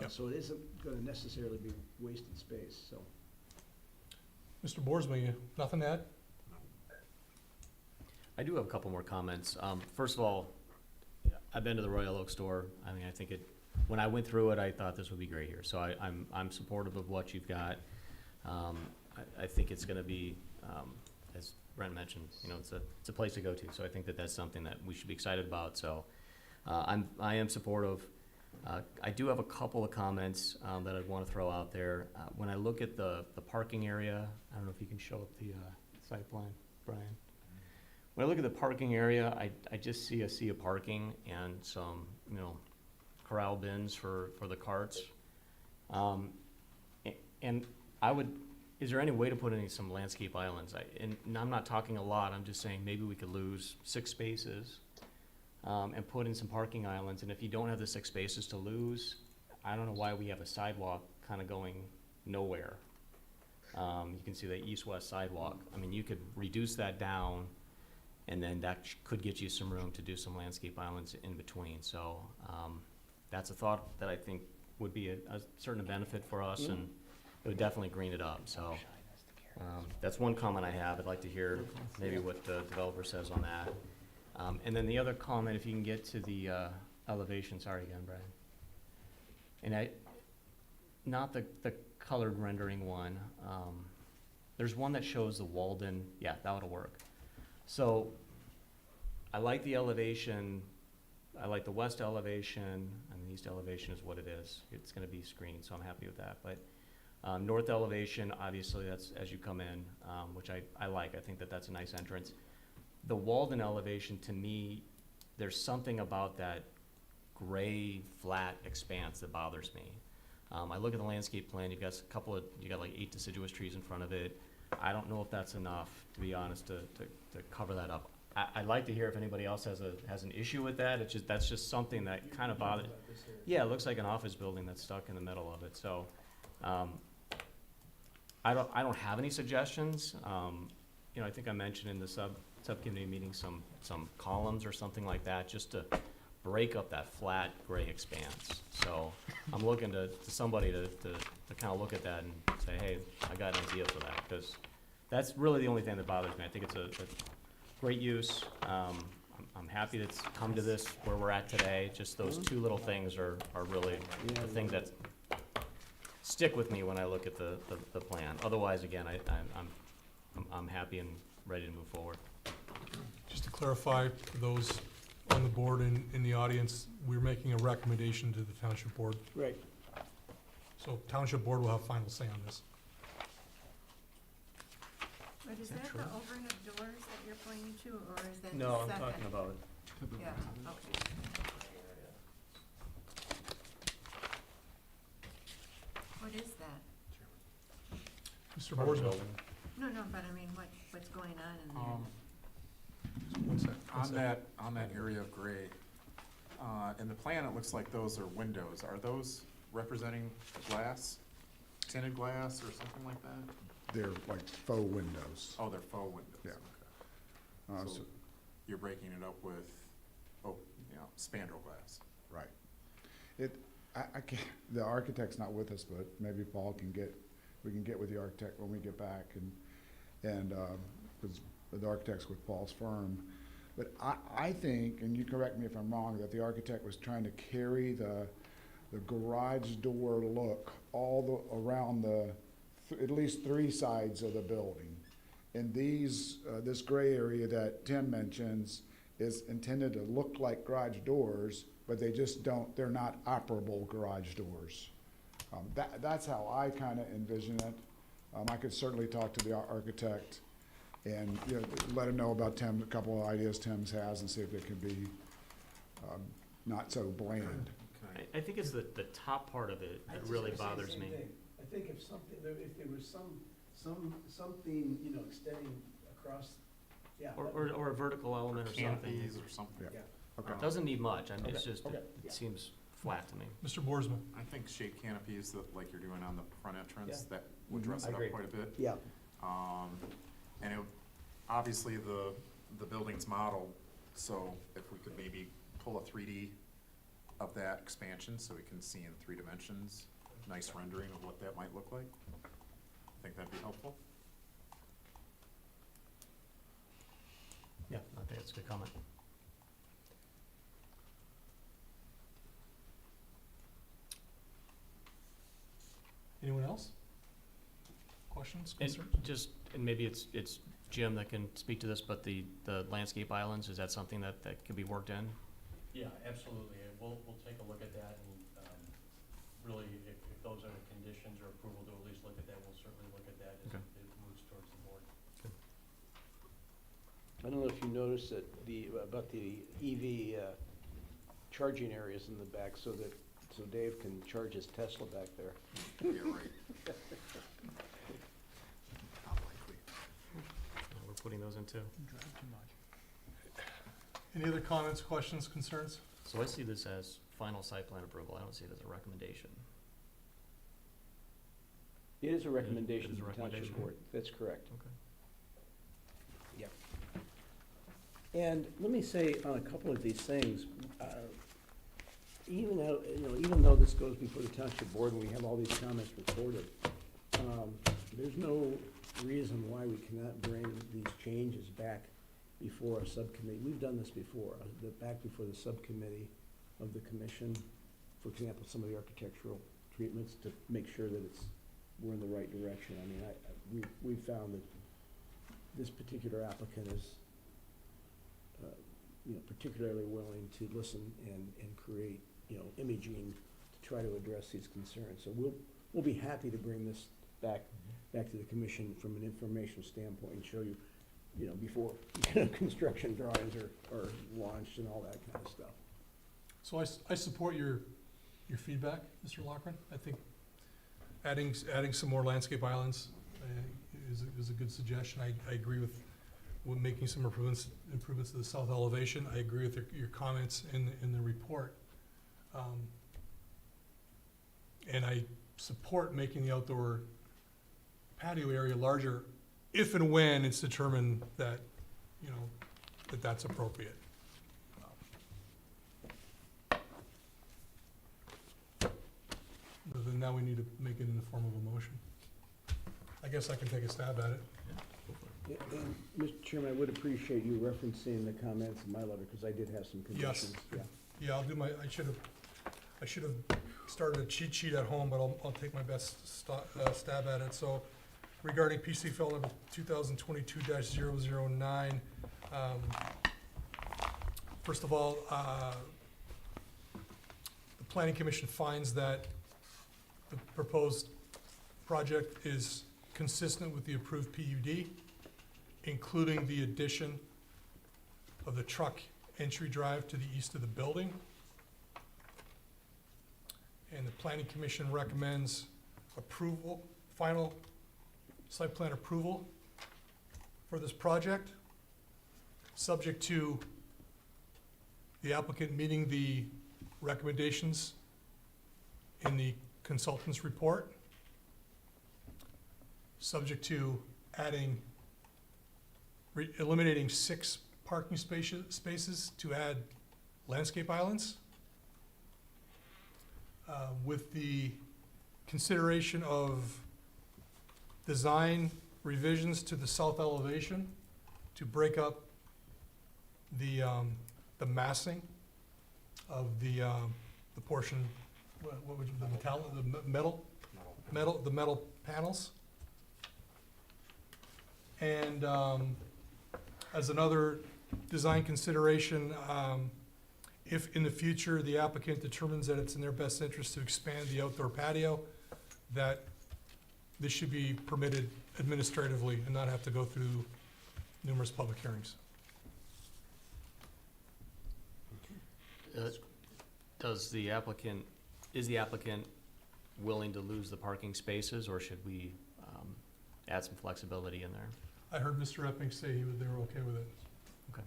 Yep. So it isn't gonna necessarily be wasted space, so. Mr. Boersma, nothing to add? I do have a couple more comments. First of all, I've been to the Royal Oak store. I mean, I think when I went through it, I thought this would be great here. So I'm supportive of what you've got. I think it's gonna be, as Brent mentioned, you know, it's a place to go to. So I think that's something that we should be excited about. So I am supportive. I do have a couple of comments that I'd want to throw out there. When I look at the parking area, I don't know if you can show up the site plan, Brian. When I look at the parking area, I just see a sea of parking and some, you know, corral bins for the carts. And is there any way to put in some landscape islands? And I'm not talking a lot, I'm just saying maybe we could lose 6 spaces and put in some parking islands. And if you don't have the 6 spaces to lose, I don't know why we have a sidewalk kind of going nowhere. You can see the east-west sidewalk. I mean, you could reduce that down, and then that could get you some room to do some landscape islands in between. So that's a thought that I think would be a certain benefit for us, and it would definitely green it up. So that's one comment I have. I'd like to hear maybe what the developer says on that. And then the other comment, if you can get to the elevation, sorry again, Brian. And not the colored rendering one. There's one that shows the Walden, yeah, that would work. So, I like the elevation, I like the west elevation, and the east elevation is what it is. It's gonna be screened, so I'm happy with that, but, north elevation, obviously, that's as you come in, which I like, I think that that's a nice entrance. The Walden elevation, to me, there's something about that gray, flat expanse that bothers me. I look at the landscape plan, you got like 8 deciduous trees in front of it. I don't know if that's enough, to be honest, to cover that up. I'd like to hear if anybody else has an issue with that. That's just something that kind of bothers. Yeah, it looks like an office building that's stuck in the middle of it, so, I don't have any suggestions. I think I mentioned in the subcommittee meeting some columns or something like that, just to break up that flat gray expanse. So I'm looking to somebody to kind of look at that and say, hey, I got an idea for that, because that's really the only thing that bothers me. I think it's a great use. I'm happy that it's come to this where we're at today. Just those two little things are really the thing that stick with me when I look at the plan. Otherwise, again, I'm happy and ready to move forward. Just to clarify, for those on the board and in the audience, we're making a recommendation to the township board. Right. So township board will have final say on this. But is that the opening of doors that you're pointing to, or is that the second? No, I'm talking about Yeah, okay. What is that? Mr. Boersma. No, but I mean, what's going on in there? One sec, one sec. On that area of gray, in the plan, it looks like those are windows. Are those representing glass, tinted glass or something like that? They're like faux windows. Oh, they're faux windows. Yeah. Okay. So- So you're breaking it up with, spandrel glass. Right. I can't, the architect's not with us, but maybe Paul we can get with the architect when we get back because the architect's with Paul's firm. But I think, and you correct me if I'm wrong, that the architect was trying to carry the garage door look around at least 3 sides of the building. And this gray area that Tim mentions is intended to look like garage doors, but they're not operable garage doors. That's how I kind of envision it. I could certainly talk to the architect and let him know about a couple of ideas Tim's has and see if it can be not so bland. I think it's the top part of it that really bothers me. I think if there was something, extending across, yeah. Or a vertical element or something. Canopies or something. Yeah. Okay. Doesn't need much, it's Okay. just, Okay. it seems flat to me. Mr. Boersma. I think shaped canopies that, like you're doing on the front entrance, Yeah. that would dress I it agree. up quite a bit. Yeah. And obviously the building's modeled, so if we could maybe pull a 3D of that expansion so we can see in 3 dimensions, nice rendering of what that might look like. I think that'd be helpful. Yeah, I think that's a good comment. Anyone else? Questions, And concerns? and maybe it's Jim that can speak to this, but the landscape islands, is that something that can be worked in? Yeah, absolutely, and we'll take a look at that, and, really, if those are the conditions or approval to at least look at that, we'll certainly look at that as Okay. it moves towards the board. I don't know if you noticed that about the EV charging areas in the back so Dave can charge his Tesla back there. Yeah, right. Not likely. Yeah, we're putting those in too. Any other comments, questions, concerns? So I see this as final site plan approval, I don't see it as a recommendation. It is a recommendation It is a to the township recommendation. board, that's correct. Okay. Yep. And let me say on a couple of these things, even though this goes before the township board and we have all these comments recorded, there's no reason why we cannot bring these changes back before a subcommittee. We've done this before, back before the subcommittee of the commission, for example, some of the architectural treatments to make sure that we're in the right direction. I mean, we found that this particular applicant is particularly willing to listen and create, imaging to try to address these concerns. So we'll be happy to bring this back to the commission from an information standpoint and show you, before construction drawings are launched and all that kind of stuff. So I support your feedback, Mr. Lochran. I think adding some more landscape islands is a good suggestion. I agree with making some improvements to the south elevation. I agree with your comments in the report. And I support making the outdoor patio area larger if and when it's determined that, that's appropriate. But then now we need to make it in the form of a motion. I guess I can take a stab at it. Yeah, and, Mr. Chairman, I would appreciate you referencing the comments in my letter, because I did have some conditions. Yeah. Yeah, I'll do I should have started a cheat sheet at home, but I'll take my best stab at it. So regarding PC file number 2022-009, first of all, the Planning Commission finds that the proposed project is consistent with the approved PUD, including the addition of the truck entry drive to the east of the building. And the Planning Commission recommends approval, final site plan approval for this project, subject to the applicant meeting the recommendations in the consultant's report, subject to eliminating 6 parking spaces to add landscape islands, with the consideration of design revisions to the south elevation to break up the massing of the portion, what would you, the metal panels. And as another design consideration, if in the future the applicant determines that it's in their best interest to expand the outdoor patio, that this should be permitted administratively and not have to go through numerous public hearings. Is the applicant willing to lose the parking spaces, or should we add some flexibility in there? I heard Mr. Epping say they were okay with it. Okay.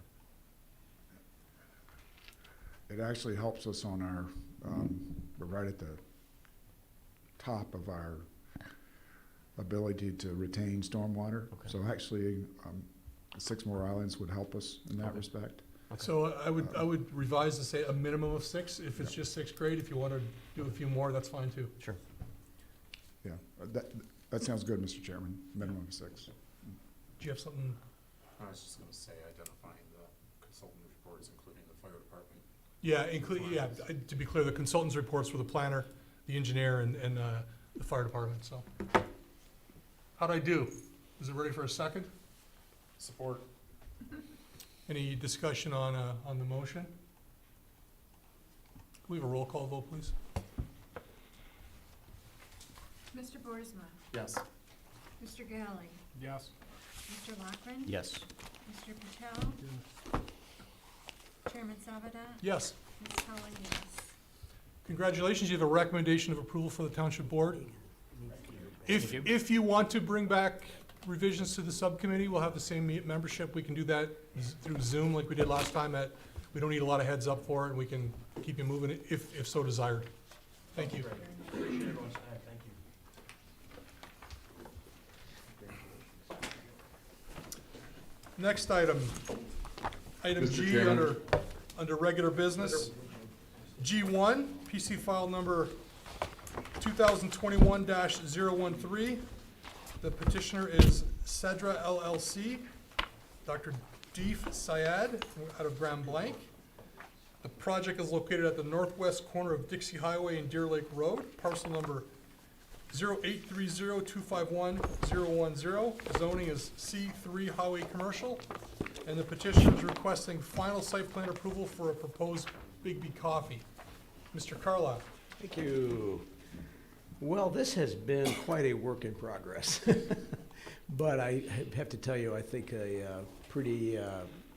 It actually helps us on our, we're right at the top of our ability to retain stormwater. Okay. So actually, 6 more islands would help us in that respect. Okay. So I would revise to say a minimum of 6. If it's just 6, great. If you want to do a few more, that's fine too. Sure. Yeah, that sounds good, Mr. Chairman, minimum of 6. Do you have something? I was just gonna say identifying the consultant reports, including the fire department. To be clear, the consultant's reports for the planner, the engineer, and the fire department, so. How'd I do? Is it ready for a second? Support. Any discussion on the motion? Can we have a roll call vote, please? Mr. Boersma, Yes. Mr. Galley, Yes. Mr. Lochran, Yes. Mr. Patel, Chairman Savada, Yes. Ms. Cullen, yes. Congratulations, you have a recommendation of approval for the township board. Thank you. If you want to bring back revisions to the subcommittee, we'll have the same membership. We can do that through Zoom like we did last time. We don't need a lot of heads up for it, and we can keep you moving if so desired. Thank you. Appreciate everyone's time, thank you. Next item, item Mr. G Chairman. under regular business. G1, PC file number 2021-013. The petitioner is Cedra LLC, Dr. Deef Syed out of Grand Blanc. The project is located at the northwest corner of Dixie Highway and Deer Lake Road, parcel number 0830251-010. Zoning is C3 Highway Commercial. And the petitioner is requesting final site plan approval for a proposed Bigby Coffee. Mr. Carlisle. Thank you. Well, this has been quite a work in progress. But I have to tell you, I think a pretty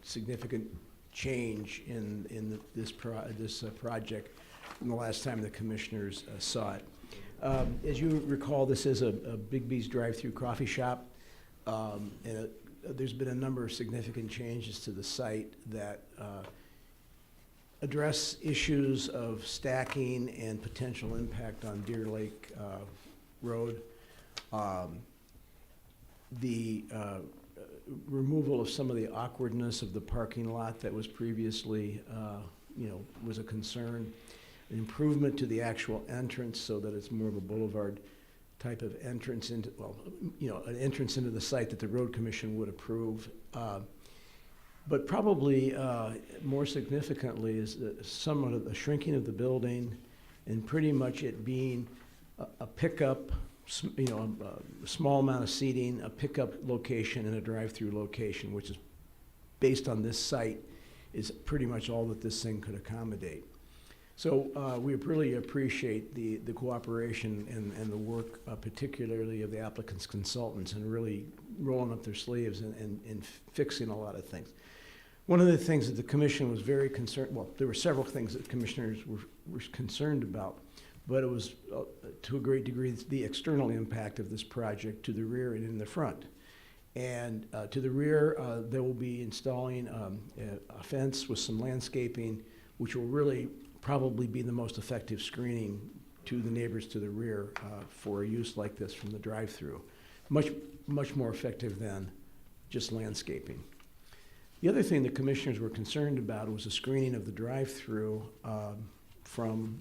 significant change in this project from the last time the commissioners saw it. As you recall, this is a Bigby's drive-through coffee shop. And there's been a number of significant changes to the site that address issues of stacking and potential impact on Deer Lake Road. The removal of some of the awkwardness of the parking lot that was previously, was a concern. An improvement to the actual entrance so that it's more of a boulevard type of entrance into, an entrance into the site that the road commission would approve. But probably more significantly is somewhat of the shrinking of the building and pretty much it being a pickup, a small amount of seating, a pickup location and a drive-through location, which is based on this site, is pretty much all that this thing could accommodate. So we really appreciate the cooperation and the work, particularly of the applicant's consultants, and really rolling up their sleeves and fixing a lot of things. One of the things that the commission was very concerned, well, there were several things that commissioners were concerned about, but it was to a great degree the external impact of this project to the rear and in the front. And to the rear, they will be installing a fence with some landscaping, which will really probably be the most effective screening to the neighbors to the rear for a use like this from the drive-through. Much more effective than just landscaping. The other thing the commissioners were concerned about was the screening of the drive-through from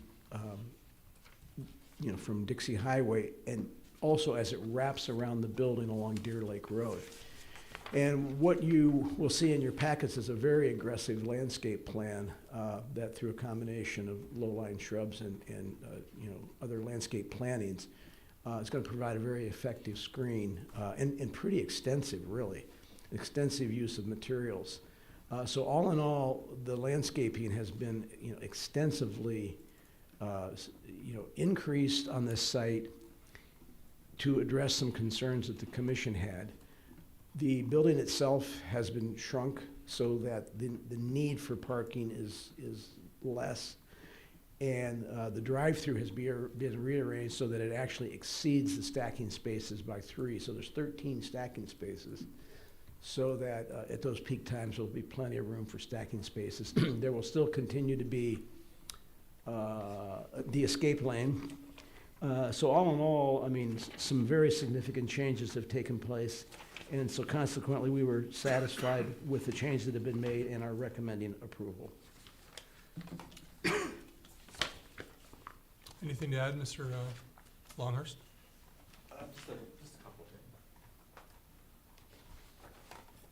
Dixie Highway, and also as it wraps around the building along Deer Lake Road. And what you will see in your packets is a very aggressive landscape plan that, through a combination of low-lying shrubs and other landscape plantings, is going to provide a very effective screen and pretty extensive, really, extensive use of materials. So all in all, the landscaping has been extensively increased on this site to address some concerns that the commission had. The building itself has been shrunk so that the need for parking is less. And the drive-through has been rearranged so that it actually exceeds the stacking spaces by 3. So there's 13 stacking spaces, so that at those peak times there'll be plenty of room for stacking spaces. There will still continue to be the escape lane. So all in all, I mean, some very significant changes have taken place. And so consequently, we were satisfied with the changes that have been made and are recommending approval. Anything to add, Mr. Longhurst? Just a couple of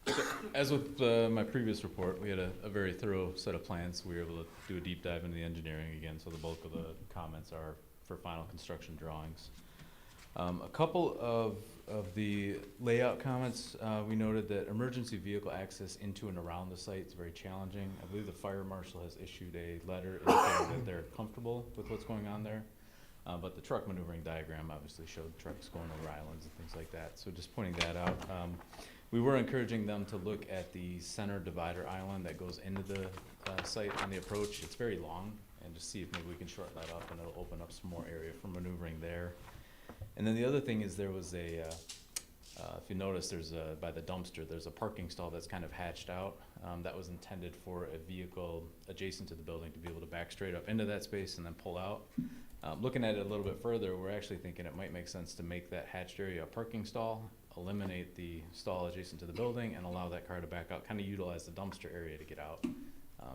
things. So, as with my previous report, we had a very thorough set of plans. We were able to do a deep dive into the engineering again, so the bulk of the comments are for final construction drawings. A couple of the layout comments, we noted that emergency vehicle access into and around the site is very challenging. I believe the fire marshal has issued a letter indicating that they're comfortable with what's going on there. But the truck maneuvering diagram obviously showed trucks going over islands and things like that. So just pointing that out. We were encouraging them to look at the center divider island that goes into the site on the approach. It's very long, and just see if maybe we can shorten that up and it'll open up some more area for maneuvering there. And then the other thing is there was a, if you notice, there's by the dumpster, there's a parking stall that's kind of hatched out. That was intended for a vehicle adjacent to the building to be able to back straight up into that space and then pull out. Looking at it a little bit further, we're actually thinking it might make sense to make that hatched area a parking stall, eliminate the stall adjacent to the building, and allow that car to back out, kind of utilize the dumpster area to get out.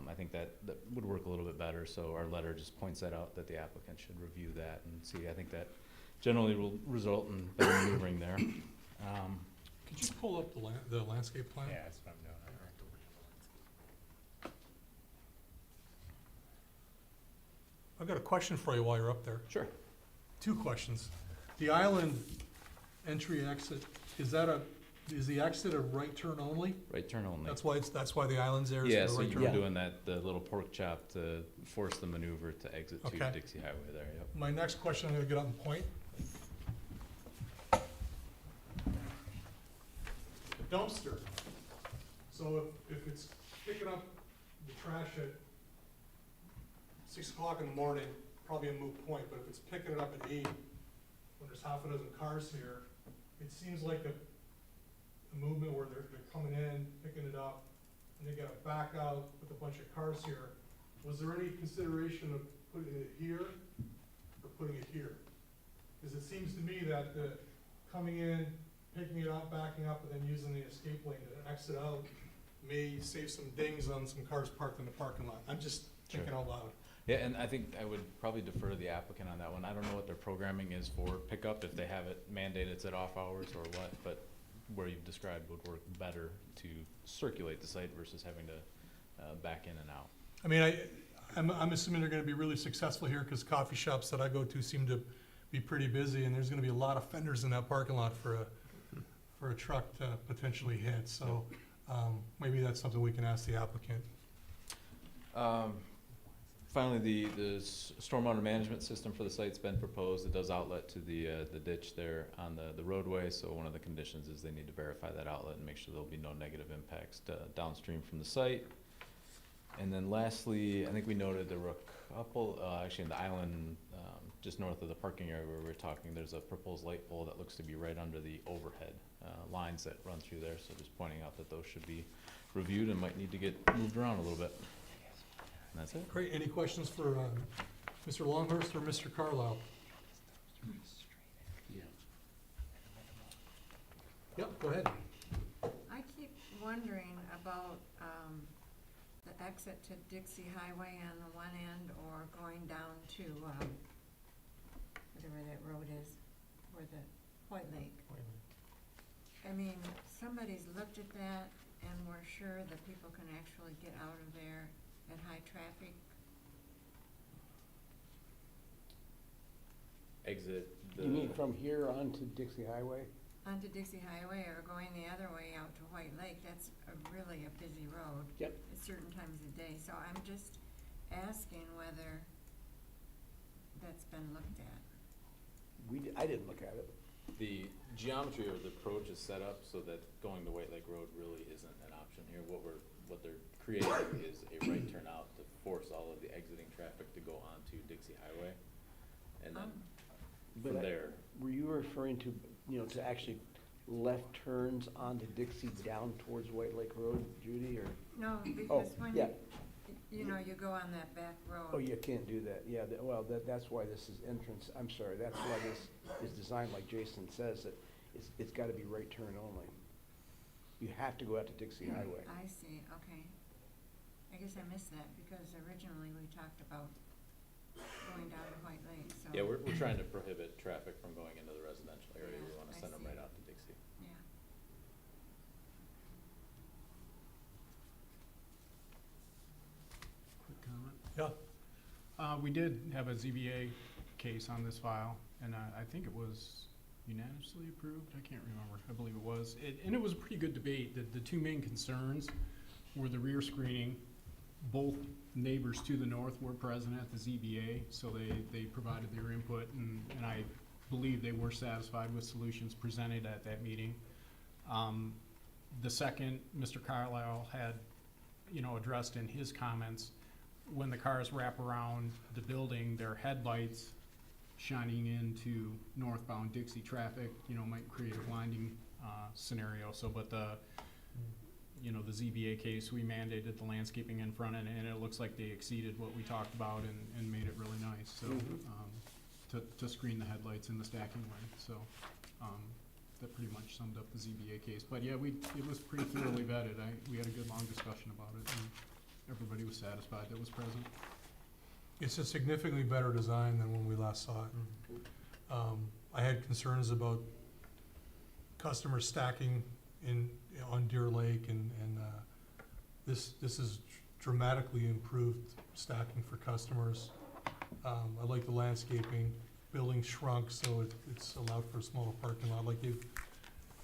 I think that would work a little bit better, so our letter just points that out, that the applicant should review that and see. I think that generally will result in better maneuvering there. Could you pull up the landscape plan? Yeah, that's what I'm doing. I've got a question for you while you're up there. Sure. 2 questions. The island entry exit, is that a Is the exit a right turn only? Right turn only. That's why the island's there, is Yeah, for so the right you turn? were doing that, the little pork chop to force the maneuver to exit to Okay. Dixie Highway there, yep. My next question, I'm gonna get up and point. The dumpster. So if it's picking up the trash at 6 o'clock in the morning, probably a moot point, but if it's picking it up at 8, when there's half a dozen cars here, it seems like a movement where they're coming in, picking it up, and they gotta back out with a bunch of cars here. Was there any consideration of putting it here or putting it here? Because it seems to me that the coming in, picking it up, backing up, and then using the escape lane to exit out may save some dings on some cars parked in the parking lot. I'm just thinking out loud. Yeah, and I think I would probably defer to the applicant on that one. I don't know what their programming is for pickup, if they have it mandated it's at off hours or what, but where you've described would work better to circulate the site versus having to back in and out. I mean, I'm assuming they're gonna be really successful here, because coffee shops that I go to seem to be pretty busy, and there's gonna be a lot of fenders in that parking lot for a truck to potentially hit, so, maybe that's something we can ask the applicant. Finally, the stormwater management system for the site's been proposed. It does outlet to the ditch there on the roadway, so one of the conditions is they need to verify that outlet and make sure there'll be no negative impacts downstream from the site. And then lastly, I think we noted there were a couple, actually in the island, just north of the parking area where we were talking, there's a proposed light pole that looks to be right under the overhead lines that run through there, so just pointing out that those should be reviewed and might need to get moved around a little bit. And that's it. Great, any questions for Mr. Longhurst or Mr. Carlisle? Yep, go ahead. I keep wondering about, the exit to Dixie Highway on the one end, or going down to, whatever that road is, where the White Lake. I mean, somebody's looked at that, and we're sure that people can actually get out of there at high traffic. Exit the. You mean from here on to Dixie Highway? Onto Dixie Highway or going the other way out to White Lake, that's really a busy road. Yep. At certain times of day, so I'm just asking whether that's been looked at. I didn't look at it. The geometry of the approach is set up so that going to White Lake Road really isn't an option here. What they're creating is a right turn out to force all of the exiting traffic to go onto Dixie Highway. And then from there, Were you referring to, to actually left turns onto Dixie down towards White Lake Road, Judy, or? No, because when yeah. you go on that back road. Oh, you can't do that, yeah, that's why this is entrance, I'm sorry, that's why this is designed like Jason says, that it's gotta be right turn only. You have to go out to Dixie Highway. I see, okay. I guess I missed that, because originally we talked about going down to White Lake, so. yeah, we're trying to prohibit traffic from going into the residential area. Yeah, We wanna I send them see. right out to Dixie. Yeah. Quick comment. Yeah, We did have a ZBA case on this file, and I think it was unanimously approved. I can't remember. I believe it was. And it was a pretty good debate. The two main concerns were the rear screening. Both neighbors to the north were present at the ZBA, so they provided their input, and I believe they were satisfied with solutions presented at that meeting. The second, Mr. Carlisle had, addressed in his comments, when the cars wrap around the building, their headlights shining into northbound Dixie traffic, might create a blinding scenario. So, but the ZBA case, we mandated the landscaping in front, and it looks like they exceeded what we talked about and made it really nice, so, to screen the headlights in the stacking lane, so, that pretty much summed up the ZBA case. But yeah, it was pretty thoroughly vetted. We had a good long discussion about it, and everybody was satisfied that was present. it's a significantly better design than when we last saw it. I had concerns about customers stacking on Deer Lake, and this is dramatically improved stacking for customers. I like the landscaping, building shrunk, so it's allowed for a smaller parking lot,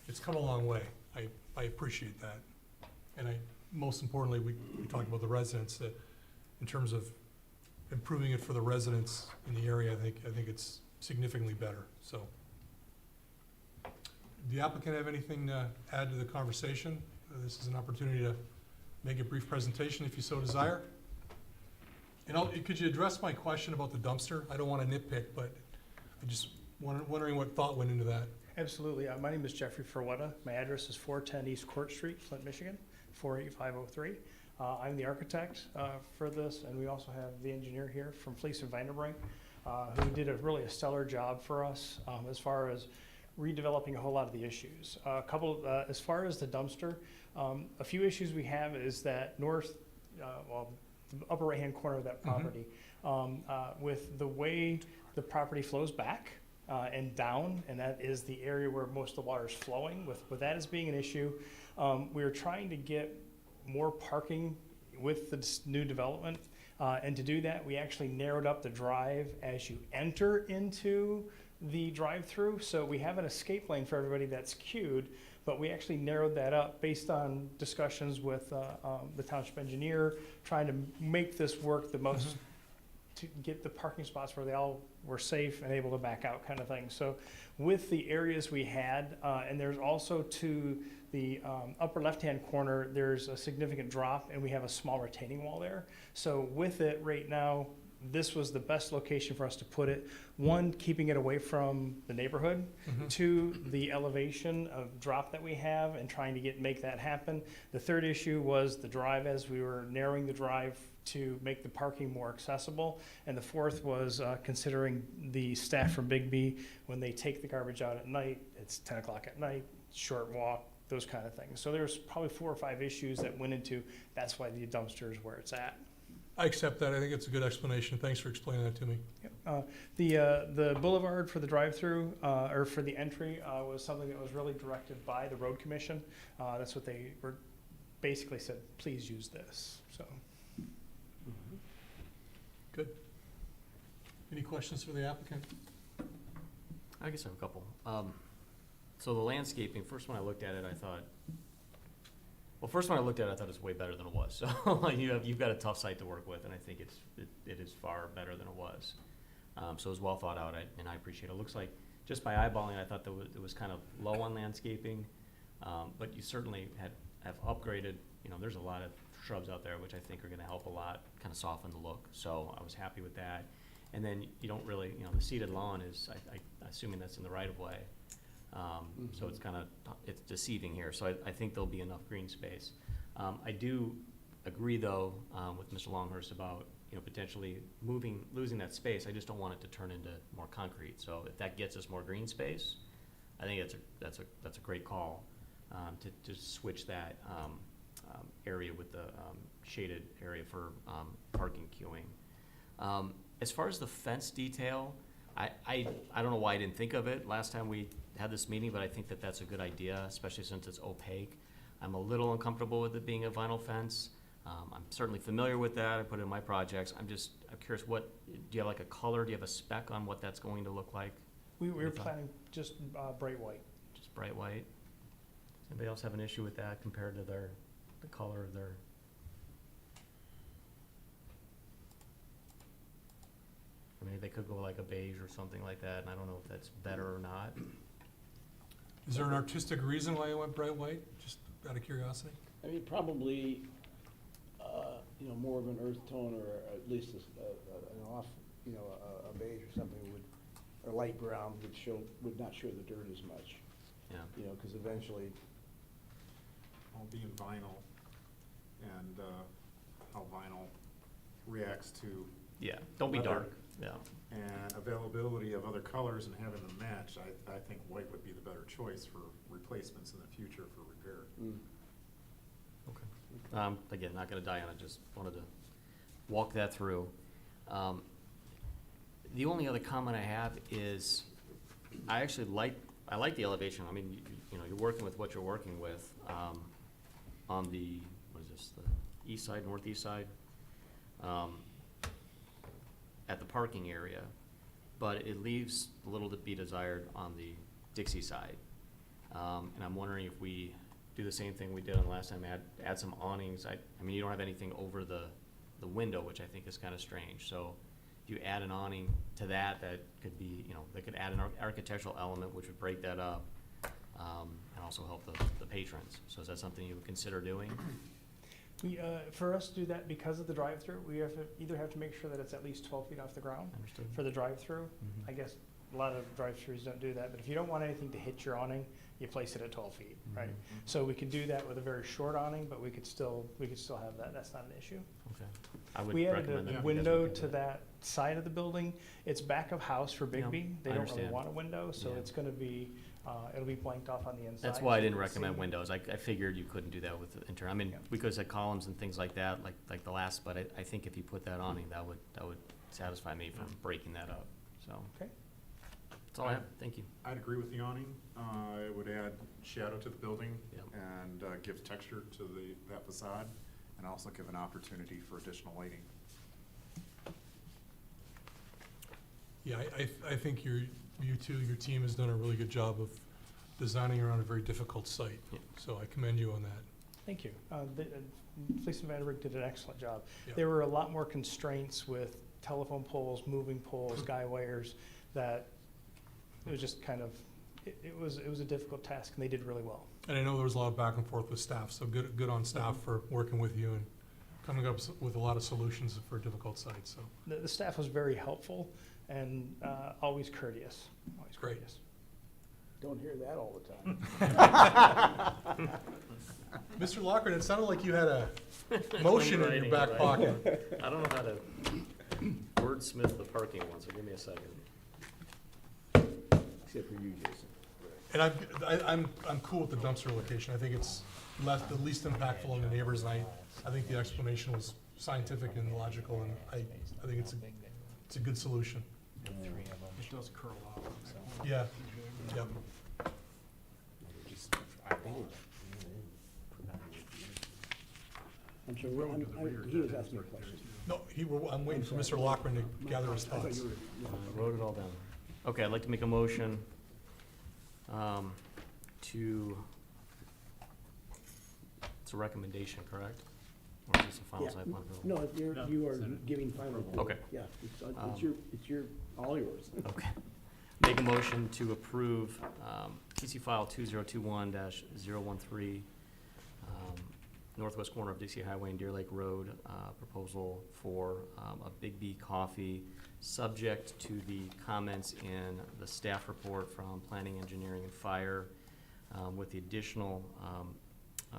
it's come a long way. I appreciate that. And most importantly, we talked about the residents, that in terms of improving it for the residents in the area, I think it's significantly better, so. Do the applicant have anything to add to the conversation? This is an opportunity to make a brief presentation if you so desire. And could you address my question about the dumpster? I don't want to nitpick, but I just wondering what thought went into that. Absolutely. My name is Jeffrey Ferwetta. My address is 410 East Court Street, Flint, Michigan, 48503. I'm the architect for this, and we also have the engineer here from Fleece and Vanderbrink, who did really a stellar job for us as far as redeveloping a whole lot of the issues. As far as the dumpster, a few issues we have is that the upper right-hand corner of that property, with the way the property flows back and down, and that is the area where most of the water is flowing. With that as being an issue, we are trying to get more parking with this new development. And to do that, we actually narrowed up the drive as you enter into the drive-through. So we have an escape lane for everybody that's queued, but we actually narrowed that up based on discussions with the township engineer, trying to make this work the most, to get the parking spots where they all were safe and able to back out, kind of thing. So with the areas we had, and there's also to the upper left-hand corner, there's a significant drop, and we have a small retaining wall there. So with it right now, this was the best location for us to put it. One, keeping it away from the neighborhood. Two, the elevation of drop that we have and trying to make that happen. The third issue was the drive, as we were narrowing the drive to make the parking more accessible. And the fourth was considering the staff from Bigby, when they take the garbage out at night, it's 10 o'clock at night, short walk, those kind of things. So there's probably 4 or 5 issues that went into, that's why the dumpster is where it's at. I accept that. I think it's a good explanation. Thanks for explaining that to me. Yep. The boulevard for the drive-through, or for the entry, was something that was really directed by the road commission. That's what they were basically said, please use this, so. Good. Any questions for the applicant? I guess I have a couple. So the landscaping, first when I looked at it, I thought it's way better than it was. So you've got a tough site to work with, and I think it is far better than it was. So it was well thought out, and I appreciate it. It looks like, just by eyeballing, I thought it was kind of low on landscaping, but you certainly have upgraded. There's a lot of shrubs out there, which I think are going to help a lot, kind of soften the look. So I was happy with that. And then you don't really, the seeded lawn is, assuming that's in the right of way. So it's deceiving here. So I think there'll be enough green space. I do agree, though, with Mr. Longhurst about, potentially losing that space. I just don't want it to turn into more concrete. So if that gets us more green space, I think that's a great call, to switch that area with the shaded area for parking queuing. As far as the fence detail, I don't know why I didn't think of it last time we had this meeting, but I think that's a good idea, especially since it's opaque. I'm a little uncomfortable with it being a vinyl fence. I'm certainly familiar with that. I put it in my projects. I'm curious, do you have like a color? Do you have a spec on what that's going to look like? We were planning just bright white. Just bright white? Does anybody else have an issue with that compared to the color of their? I mean, they could go like a beige or something like that, and I don't know if that's better or not. Is there an artistic reason why you went bright white, just out of curiosity? I mean, probably, more of an earth tone, or at least an off, a beige or something or light brown would not show the dirt as much. Yeah. Because eventually. All being vinyl, and how vinyl reacts to. Yeah, don't be weather dark, yeah. And availability of other colors and having them match, I think white would be the better choice for replacements in the future for repair. Okay. Again, not gonna die on it, just wanted to walk that through. The only other comment I have is, I actually like the elevation. I mean, you're working with what you're working with, on the, the east side, northeast side, at the parking area, but it leaves a little to be desired on the Dixie side. And I'm wondering if we do the same thing we did on the last time, add some awnings. I mean, you don't have anything over the window, which I think is kind of strange. So if you add an awning to that, that could be, you know, they could add an architectural element, which would break that up, and also help the patrons. So is that something you would consider doing? For us to do that, because of the drive-through, we either have to make sure that it's at least 12 feet off the ground Understood. for the drive-through. Mhm. I guess a lot of drive-throughs don't do that, but if you don't want anything to hit your awning, you place it at 12 feet, right? So we can do that with a very short awning, but we could still have that. That's not an issue. Okay. I would We added recommend that a you guys window look into to that side of the building. It's back of house for Bigby. I They don't really understand. want a window, so Yeah. it's gonna be, it'll be blanked off on the inside. That's why I so didn't you can recommend see. windows. I figured you couldn't do that with the interior. I mean, Yeah. we could have columns and things like that, like the last, but I think if you put that awning, that would satisfy me from breaking that up, so. Okay. That's all I have. Thank you. I'd agree with the awning. It would add shadow to the building Yep. and give texture to that facade, and also give an opportunity for additional lighting. Yeah, I think you two, your team has done a really good job of designing around a very difficult site. Yeah. So I commend you on that. Thank you. Fleece and Vanderbilt did an excellent job. Yeah. There were a lot more constraints with telephone poles, moving poles, guy wires, that it was just kind of, it was a difficult task, and they did really well. And I know there was a lot of back and forth with staff, so good on staff for working with you and coming up with a lot of solutions for a difficult site, so. The staff was very helpful and always courteous, always Great. courteous. Don't hear that all the time. Mr. Lockard, it sounded like you had a motion in your back pocket. I don't know how to wordsmith the parking one, so give me a second. Except for you, Jason. And I'm cool with the dumpster location. I think it's the least impactful on the neighbors, and I think the explanation was scientific and logical, and I think it's a good solution. It does curl out. Yeah, yeah. I'm sorry, Road to the rear, he was that asking me a is question. No, I'm waiting for Mr. Lockren to gather his I thought thoughts. you were. I wrote it all down. Okay, I'd like to make a motion it's a recommendation, correct? Or is this a final Yeah, site plan approval? No, you are giving final approval. Okay. Yeah, it's your, all yours. Okay. Make a motion to approve TC file 2021-013, northwest corner of Dixie Highway and Deer Lake Road, proposal for a Big B Coffee, subject to the comments in the staff report from Planning, Engineering, and Fire, with the additional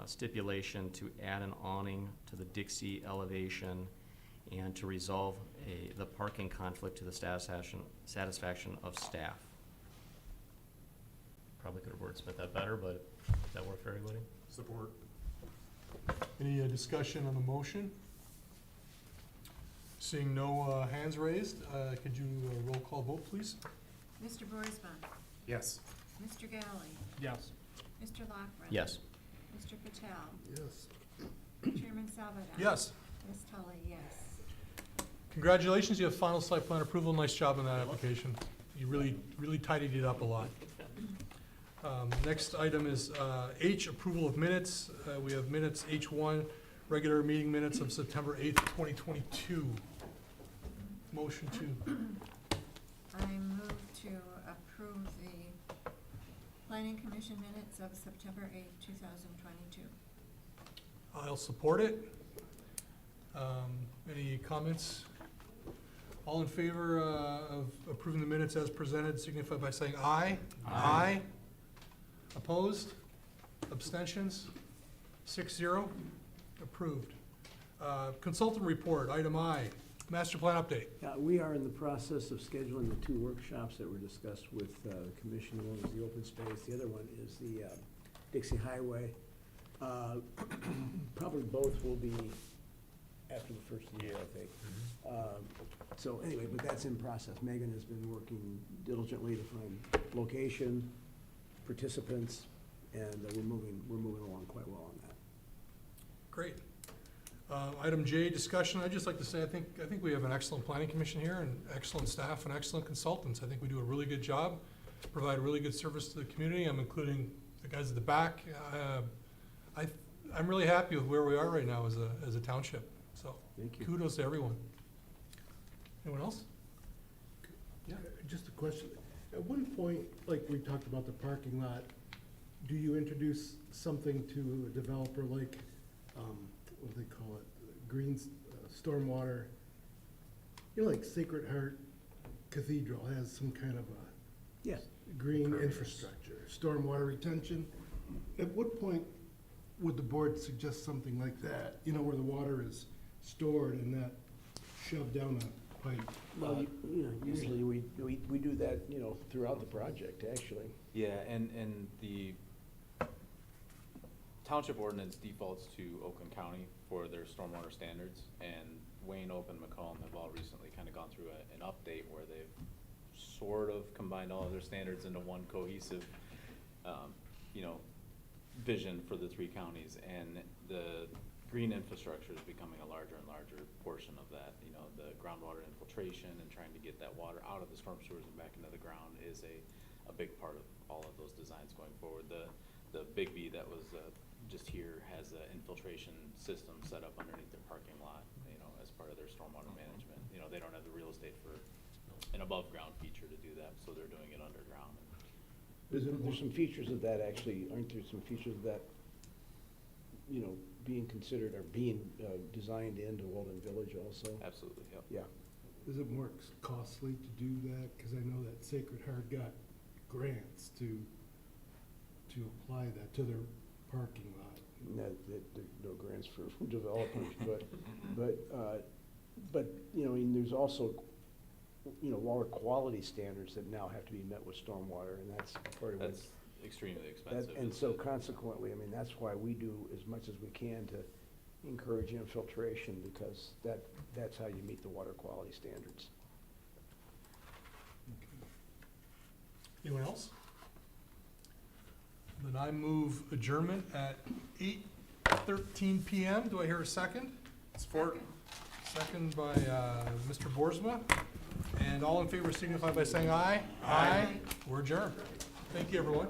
stipulation to add an awning to the Dixie elevation and to resolve the parking conflict to the satisfaction of staff. Probably could have wordsmithed that better, but does that work for everybody? Support. Any discussion on the motion? Seeing no hands raised, could you roll call vote, please? Mr. Boisvon, Yes. Mr. Galley, Yes. Mr. Lockren. Yes. Mr. Patel, Yes. Chairman Salvador. Yes. Ms. Tully, yes. Congratulations, you have final site plan approval. Nice job on that application. You really tidied it up a lot. Next item is H, approval of minutes. We have minutes H1, regular meeting minutes of September 8th, 2022. Motion to, I move to approve the Planning Commission minutes of September 8, 2022. I'll support it. Any comments? All in favor of approving the minutes as presented signify by saying aye. Aye. Opposed? Abstentions? 6-0. Approved. Consultant report, item I, master plan update. We are in the process of scheduling the two workshops that were discussed with the commission. One was the open space, the other one is the Dixie Highway. Probably both will be after the first of the year, I think. So anyway, but that's in process. Megan has been working diligently to find location, participants, and we're moving along quite well on that. Great. Item J, discussion. I'd just like to say, I think we have an excellent planning commission here and excellent staff and excellent consultants. I think we do a really good job, provide really good service to the community. I'm including the guys at the back. I'm really happy with where we are right now as a township, so Thank you. kudos to everyone. Anyone else? Just a question. At one point, like we talked about the parking lot, do you introduce something to a developer like, what do they call it, greens, stormwater? You know, like Sacred Heart Cathedral has some kind of a Yeah. green infrastructure, stormwater retention. At what point would the board suggest something like that, you know, where the water is stored and not shoved down a pipe? Well, you know, usually we do that, you know, throughout the project, actually. Yeah, and the township ordinance defaults to Oakland County for their stormwater standards, and Wayne, Oak, and McComb have all recently kind of gone through an update where they've sort of combined all of their standards into one cohesive, you know, vision for the three counties, and the green infrastructure is becoming a larger and larger portion of that. You know, the groundwater infiltration and trying to get that water out of the storm sewers and back into the ground is a big part of all of those designs going forward. The Big B that was just here has an infiltration system set up underneath their parking lot, you know, as part of their stormwater management. You know, they don't have the real estate for an above-ground feature to do that, so they're doing it underground. Is it There's some features of that, actually, aren't there some features of that, you know, being considered or being designed into Walden Village also? Absolutely, yep. Yeah. Is it more costly to do that? Because I know that Sacred Heart got grants to apply that to their parking lot. There no grants for developers, but, you know, I mean, there's also, you know, water quality standards that now have to be met with stormwater, and that's part of That's extremely expensive. and so consequently, I mean, that's why we do as much as we can to encourage infiltration, because that's how you meet the water quality standards. Anyone else? Then I move adjournment at 8:13 PM. Do I hear a second? Support. Second by Mr. Boersma. And all in favor signify by saying aye. Aye. We're adjourned. Thank you, everyone.